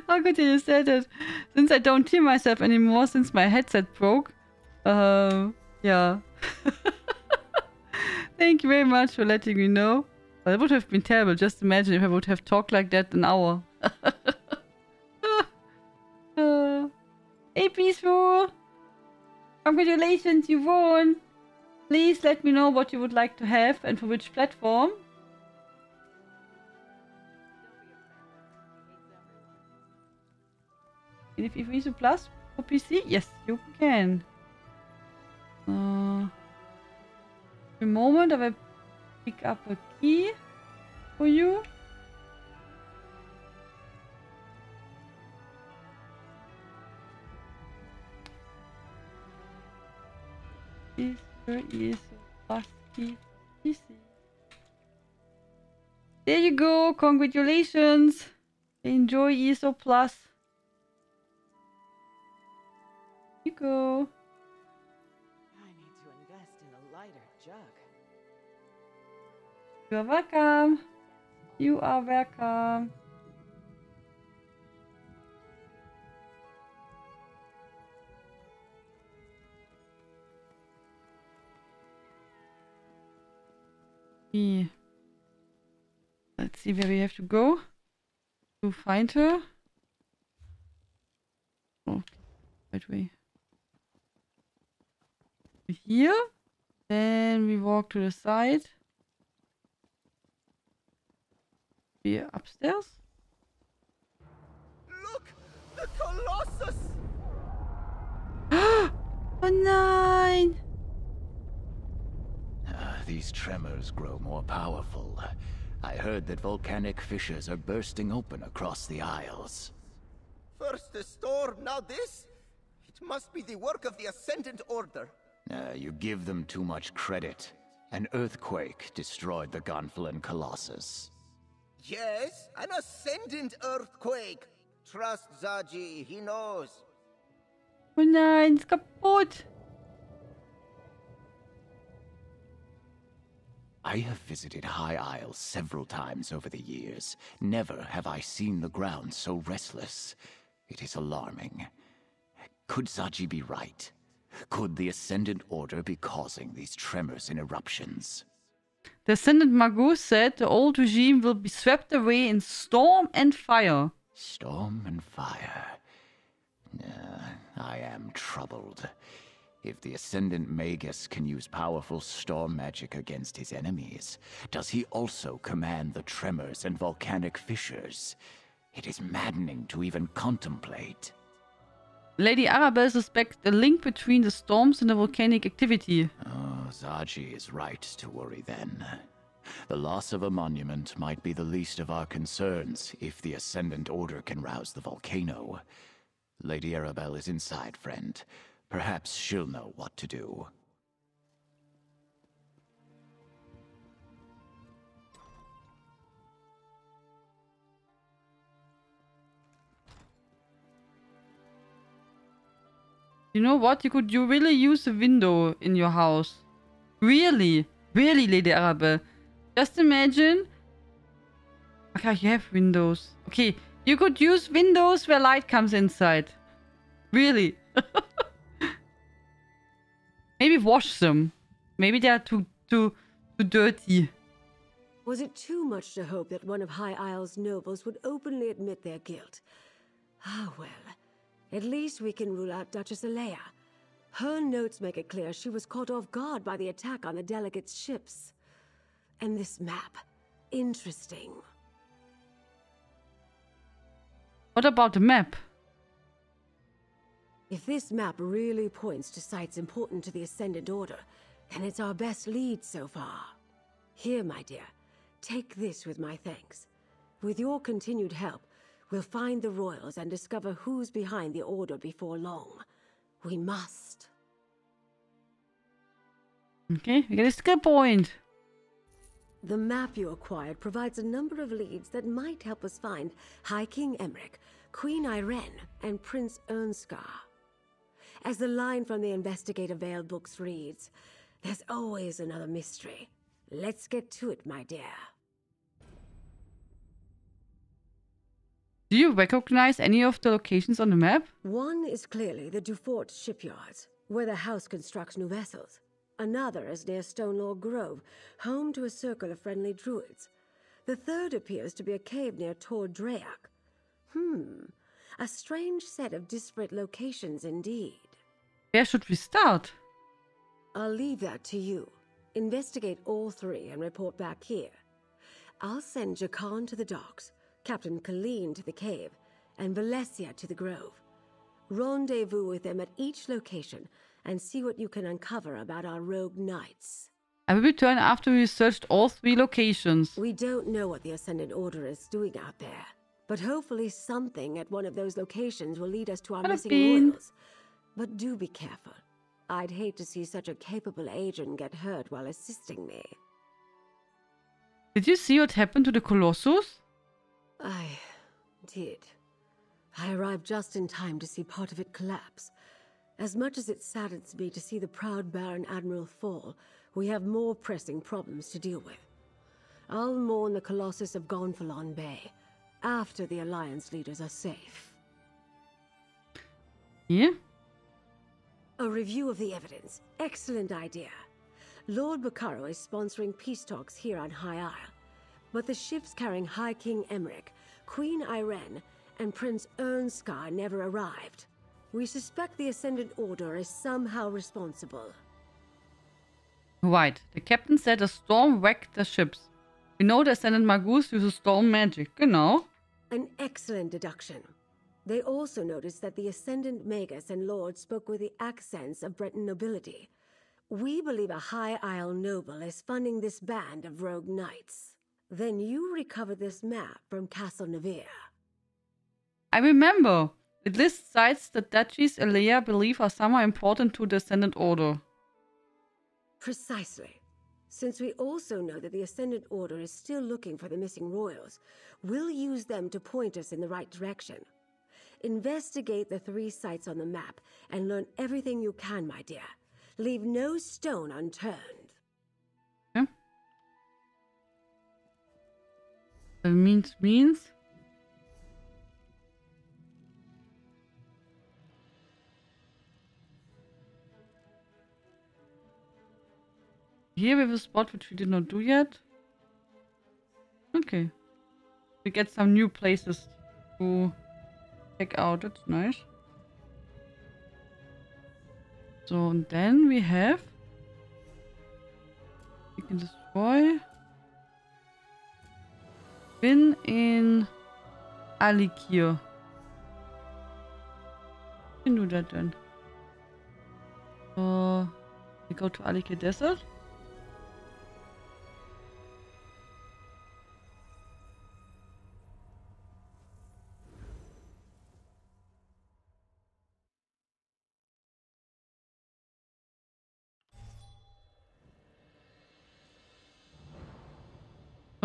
How could you say that? Since I don't hear myself anymore, since my headset broke. Yeah. Thank you very much for letting me know. Well, it would have been terrible. Just imagine if I would have talked like that an hour. Hey, Peaceful! Congratulations, you won! Please let me know what you would like to have and for which platform. If ESO Plus for PC? Yes, you can. A moment, I will pick up a key for you. ESO Plus key PC. There you go, congratulations. Enjoy ESO Plus. You go. I need to invest in a lighter jug. You are welcome. You are welcome. Let's see where we have to go to find her. Oh, right way. Here. Then we walk to the side. We're upstairs. Look! The Colossus! Oh nein! These tremors grow more powerful. I heard that volcanic fissures are bursting open across the Isles. First the storm, now this? It must be the work of the Ascendant Order. You give them too much credit. An earthquake destroyed the Gonfalon Colossus. Yes, an Ascendant Earthquake. Trust Zaji, he knows. Oh nein, ist kaputt! I have visited High Isle several times over the years. Never have I seen the ground so restless. It is alarming. Could Zaji be right? Could the Ascendant Order be causing these tremors and eruptions? The Ascendant Magus said the old regime will be swept away in storm and fire. Storm and fire. I am troubled. If the Ascendant Magus can use powerful storm magic against his enemies, does he also command the tremors and volcanic fissures? It is maddening to even contemplate. Lady Arabelle suspects a link between the storms and the volcanic activity. Oh, Zaji is right to worry then. The loss of a monument might be the least of our concerns if the Ascendant Order can rouse the volcano. Lady Arabelle is inside, friend. Perhaps she'll know what to do. You know what? You really use a window in your house. Really? Really, Lady Arabelle. Just imagine. Okay, you have windows. Okay, you could use windows where light comes inside. Really? Maybe wash them. Maybe they are too dirty. Was it too much to hope that one of High Isle's nobles would openly admit their guilt? Ah, well. At least we can rule out Duchess Alea. Her notes make it clear she was caught off guard by the attack on the delegates' ships. And this map. Interesting. What about the map? If this map really points to sites important to the Ascendant Order, then it's our best lead so far. Here, my dear, take this with my thanks. With your continued help, we'll find the royals and discover who's behind the Order before long. We must. Okay, we get a skill point. The map you acquired provides a number of leads that might help us find High King Emmerich, Queen Irene, and Prince Ernskar. As the line from the Investigative Veil books reads, there's always another mystery. Let's get to it, my dear. Do you recognize any of the locations on the map? One is clearly the Dufort shipyards, where the house constructs new vessels. Another is near Stonelaw Grove, home to a circle of friendly druids. The third appears to be a cave near Tor Drayak. A strange set of disparate locations indeed. Where should we start? I'll leave that to you. Investigate all three and report back here. I'll send Jakan to the docks, Captain Colleen to the cave, and Valencia to the grove. Rendezvous with them at each location and see what you can uncover about our rogue knights. I will return after we searched all three locations. We don't know what the Ascendant Order is doing out there, but hopefully something at one of those locations will lead us to our missing royals. But do be careful. I'd hate to see such a capable agent get hurt while assisting me. Did you see what happened to the Colossus? I did. I arrived just in time to see part of it collapse. As much as it saddens me to see the proud Baron Admiral fall, we have more pressing problems to deal with. I'll mourn the Colossus of Gonfalon Bay after the Alliance leaders are safe. Yeah? A review of the evidence. Excellent idea. Lord Bacaro is sponsoring peace talks here on High Isle. But the ships carrying High King Emmerich, Queen Irene, and Prince Ernskar never arrived. We suspect the Ascendant Order is somehow responsible. Right. The captain said a storm wrecked the ships. We know the Ascendant Magus uses storm magic. Genau. An excellent deduction. They also noticed that the Ascendant Magus and Lord spoke with the accents of Breton nobility. We believe a High Isle noble is funding this band of rogue knights. Then you recovered this map from Castle Nevere. I remember. It lists sites that Duchess Alea believe are somehow important to the Ascendant Order. Precisely. Since we also know that the Ascendant Order is still looking for the missing royals, we'll use them to point us in the right direction. Investigate the three sites on the map and learn everything you can, my dear. Leave no stone unturned. Yeah. That means... Here we have a spot which we did not do yet. Okay. We get some new places to check out. That's nice. So, and then we have... We can destroy... Been in Alikir. We can do that then. So, we go to Alikir Desert.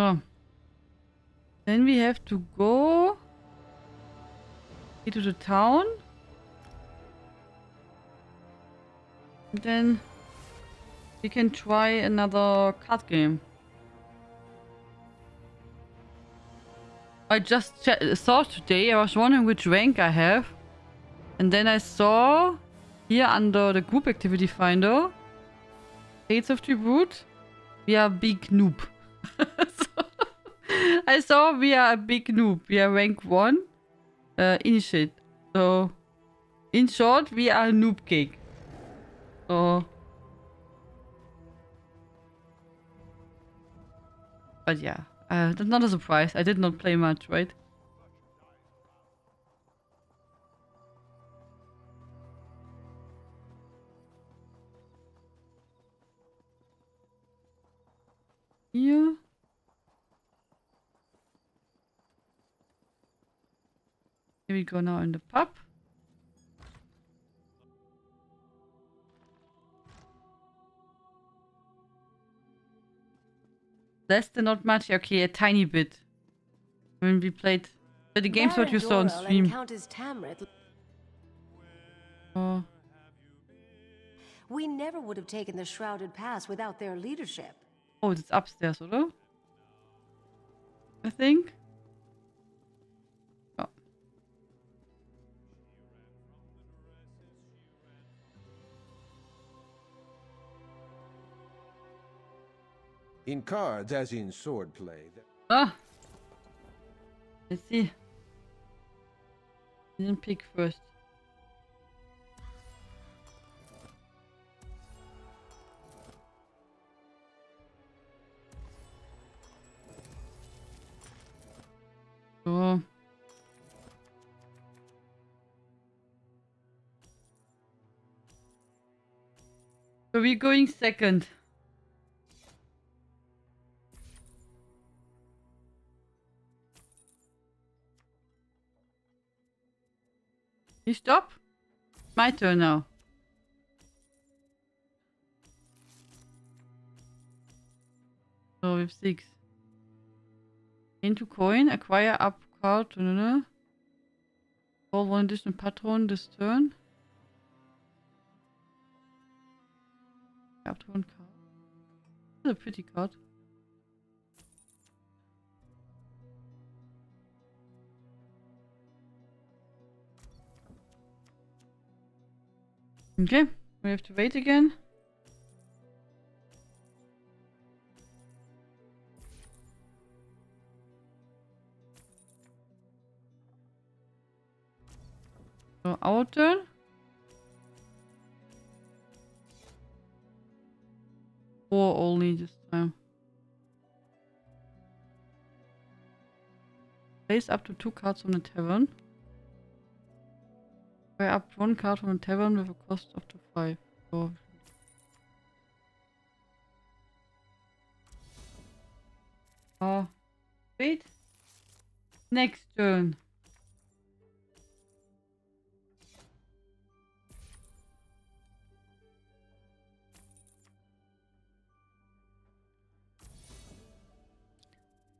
So. Then we have to go into the town. And then we can try another card game. I just saw today, I was wondering which rank I have. And then I saw here under the group activity finder, Fates of Tribute, we are big noob. So, I saw we are a big noob. We are rank 1 initiate. So, in short, we are noob cake. So, but yeah, that's not a surprise. I did not play much, right? Here. Here we go now in the pub. Less than not much. Okay, a tiny bit. When we played the games what you saw on stream. Oh. We never would have taken the Shrouded Pass without their leadership. Oh, it's upstairs, oder? I think. Oh. In cards, as in swordplay. Ah. Let's see. Didn't pick first. So. So we're going second. You stop? My turn now. So we have 6. Into coin, acquire up card. Call one additional patron this turn. Up to 1 card. That's a pretty card. Okay, we have to wait again. So our turn. Or only this time. Place up to 2 cards from the tavern. Buy up 1 card from the tavern with a cost up to 5. So wait. Next turn.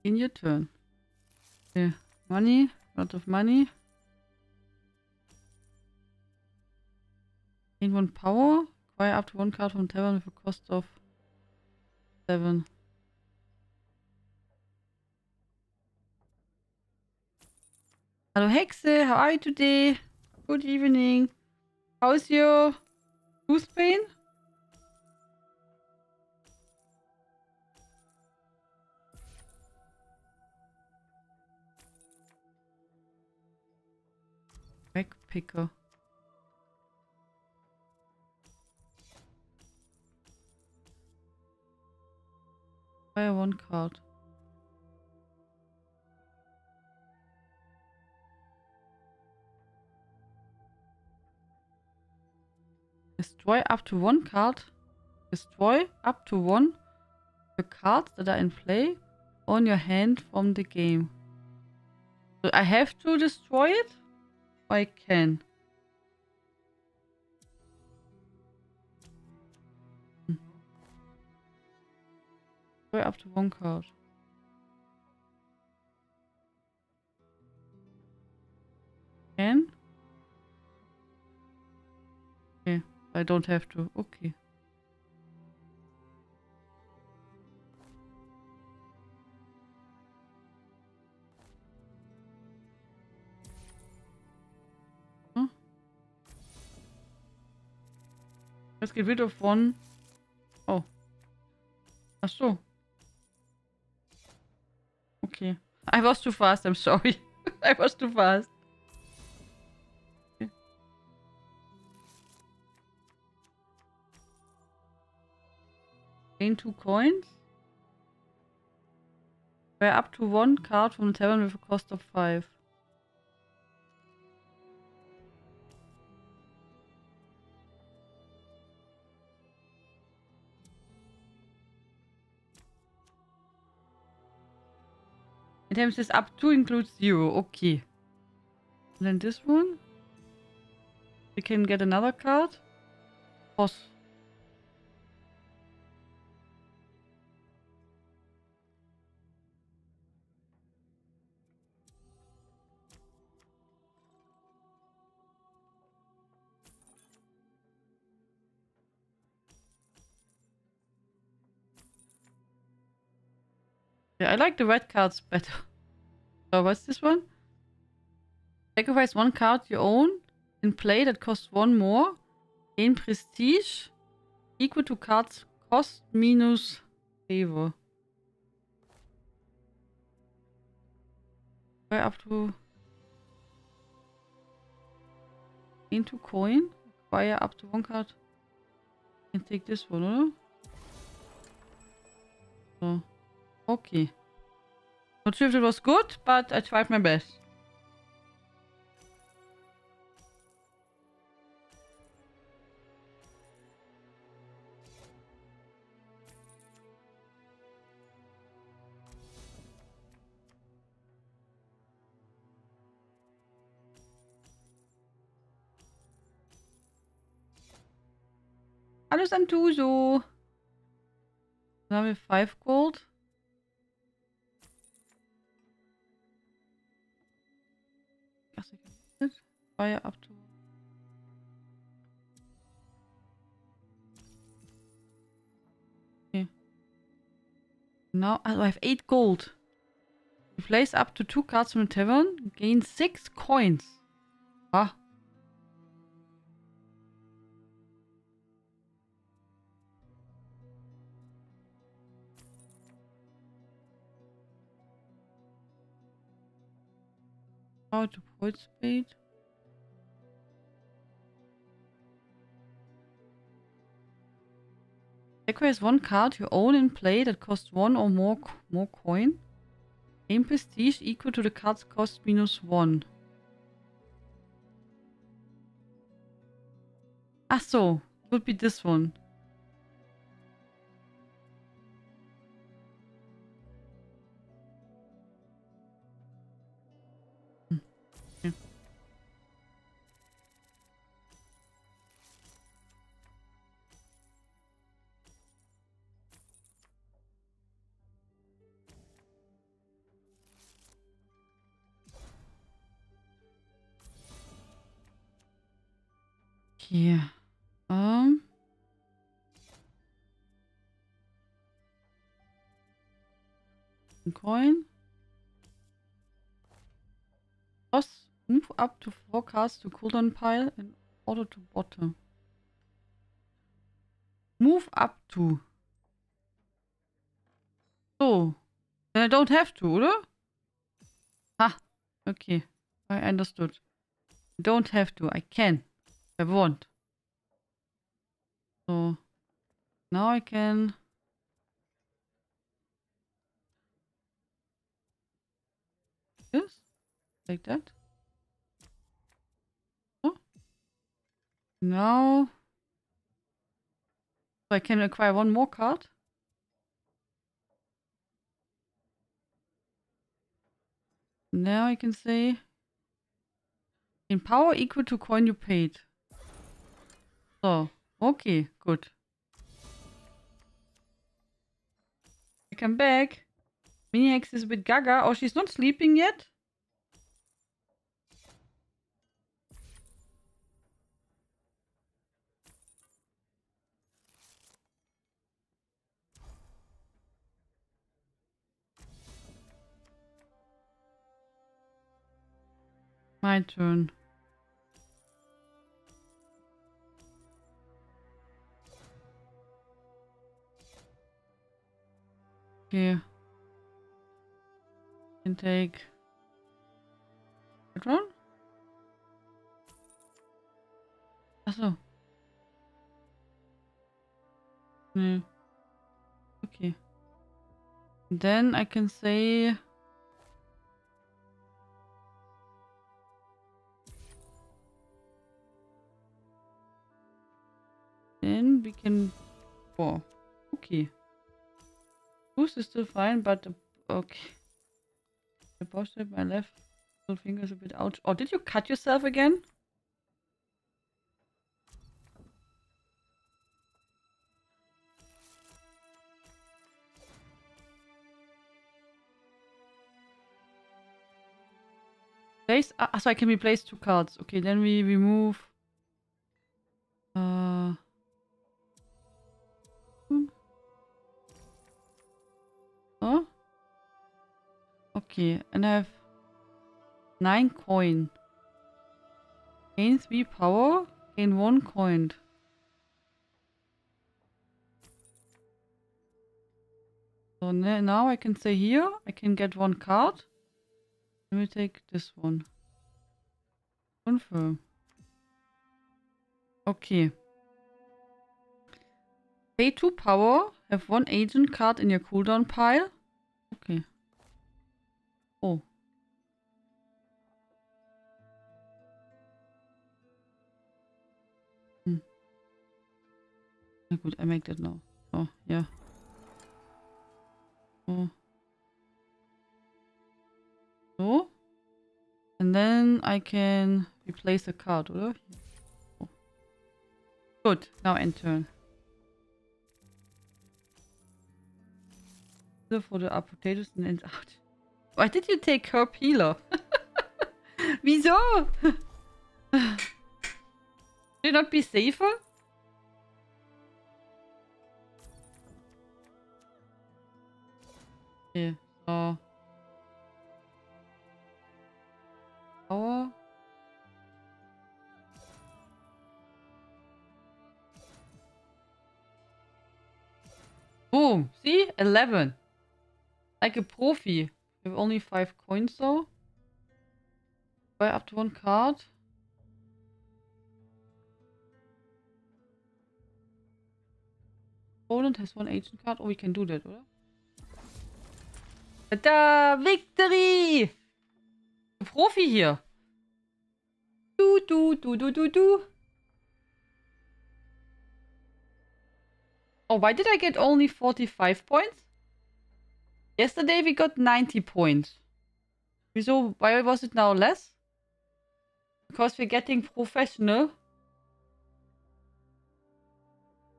In your turn. Okay. Money. Lot of money. Gain 1 power. Acquire up to 1 card from tavern with a cost of 7. Hello Hexe, how are you today? Good evening. How's your tooth pain? Backpicker. Fire 1 card. Destroy up to 1 card. Destroy up to 1 the cards that are in play on your hand from the game. So I have to destroy it? Or I can? Destroy up to 1 card. Can? Okay, I don't have to. Okay. Huh? Let's get rid of one. Oh. Ach so. Okay. I was too fast, I'm sorry. I was too fast. Okay. Gain 2 coins. Buy up to 1 card from the tavern with a cost of 5. Items is up to includes 0. Okay. And then this one. We can get another card. Boss. Yeah, I like the red cards better. So what's this one? Sacrifice 1 card you own in play that costs 1 more. Gain prestige equal to cards cost minus favor. Buy up to gain 2 coin. Acquire up to 1 card. Can take this one, oder? So. Okay. Not sure if it was good, but I tried my best. Alles an Tuso. Dann haben wir 5 Gold. Fire up to. Okay. Now I have 8 gold. You place up to 2 cards from the tavern. Gain 6 coins. Ah. How to participate. Sacrifice 1 card you own in play that costs 1 or more coin. Gain prestige equal to the card's cost minus 1. Ach so, would be this one. Okay. Yeah. Coin. Toss. Move up to 4 cards to cooldown pile in order to bottom. Move up to. So. Then I don't have to, oder? Ha. Okay. I understood. I don't have to. I can. I want. So. Now I can. This. Like that. Oh. Now. So I can acquire 1 more card. Now I can say in power equal to coin you paid. So, okay, good. I come back. Mini-Hex is a bit gaga. Oh, she's not sleeping yet? My turn. Okay. Can take that one. Achso. Nee. Okay. Then I can say then we can okay. Boost is still fine, but okay. The boss at my left little finger is a bit out. Oh, did you cut yourself again? Place? So I can replace 2 cards. Okay, then we remove. Oh. Okay, and I have 9 coin. Gain 3 power. Gain 1 coin. So now I can say here, I can get 1 card. Let me take this one. Confirm. Okay. Pay 2 power. Have 1 agent card in your cooldown pile. Okay. Oh. Na gut, I make that now. Oh, yeah. Oh. So. And then I can replace a card, oder? Oh. Good. Now end turn. For the potatoes and end out. Why did you take herb healer? Wieso? Would it not be safer? Okay, so power. Boom! See? 11. Like a profi. We have only 5 coins though. Buy up to 1 card. Opponent has 1 agent card. Oh, we can do that, oder? Da! Victory! Profi hier. Du. Oh, why did I get only 45 points? Yesterday we got 90 points. Wieso? Why was it now less? Because we're getting professional.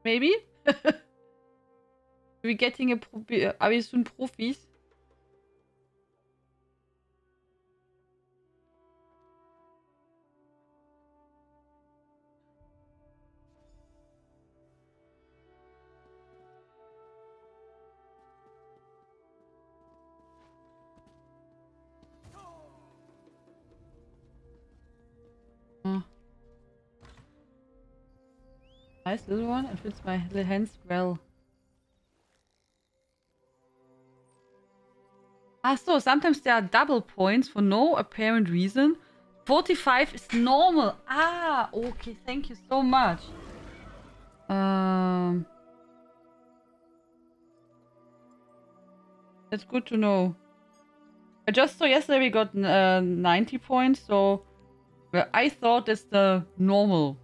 Maybe? We're getting are we soon Profis? Nice little one. It fits my little hands well. Ah, so sometimes there are double points for no apparent reason. 45 is normal. Ah, okay. Thank you so much. That's good to know. I just saw yesterday we got 90 points, so I thought that's the normal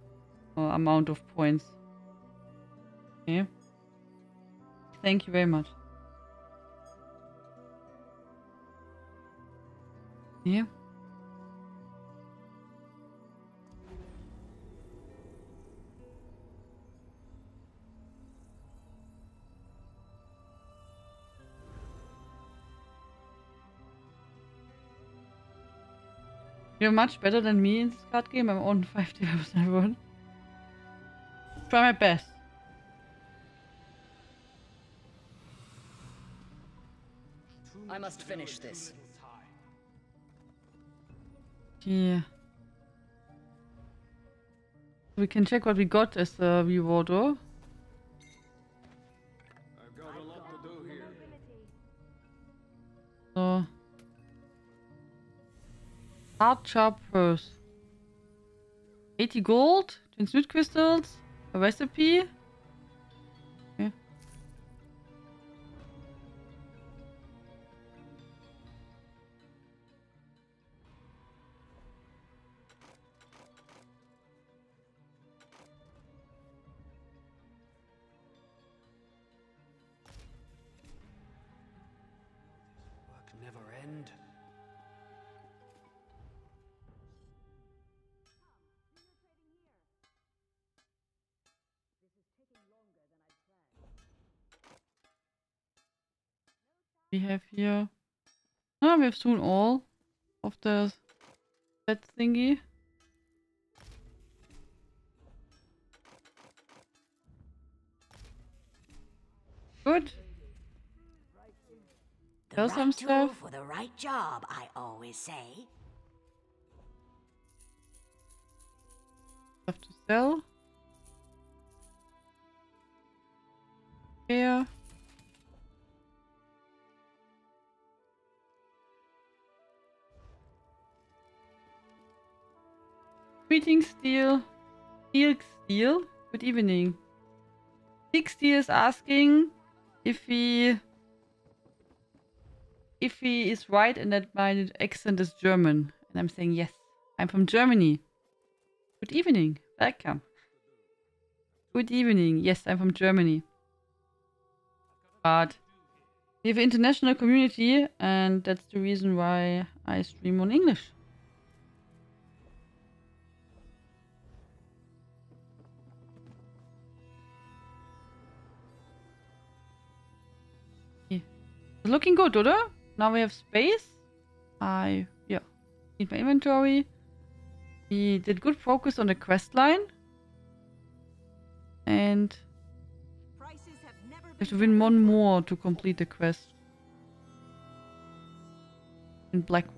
amount of points. Okay. Thank you very much. Yeah. You're much better than me in this card game. I'm on 5 tables, everyone. Try my best. I must finish this. Yeah. We can check what we got as a reward, though. I've got a lot to do here. So. Hard sharp purse. 80 gold, transmute crystals, a recipe. Okay. Work never end. We have here. Ah, we have soon all of the set thingy. Good. The Sell some right tool stuff. for the right job, I always say. Stuff to sell. Yeah. Greeting Steel. Steel. Good evening. Steel is asking if he is right and that my accent is German. And I'm saying yes. I'm from Germany. Good evening. Welcome. Good evening. Yes, I'm from Germany. But we have an international community and that's the reason why I stream on English. Yeah. It's looking good, oder? Now we have space. Yeah. Need my inventory. We did good focus on the quest line. And we have to win one more to complete the quest. In Blackwood.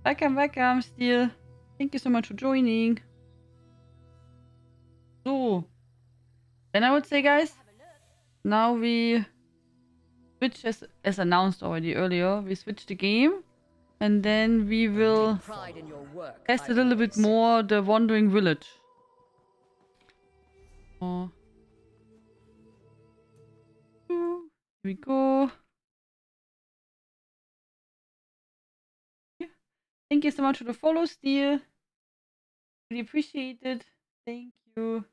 Welcome, Steel. Thank you so much for joining. So. Then I would say, guys, now we switch as announced already earlier. We switch the game. And then we will test a little bit more the Wandering Village. Oh. Here we go. Yeah. Thank you so much for the follow, Steel. Really appreciate it. Thank you.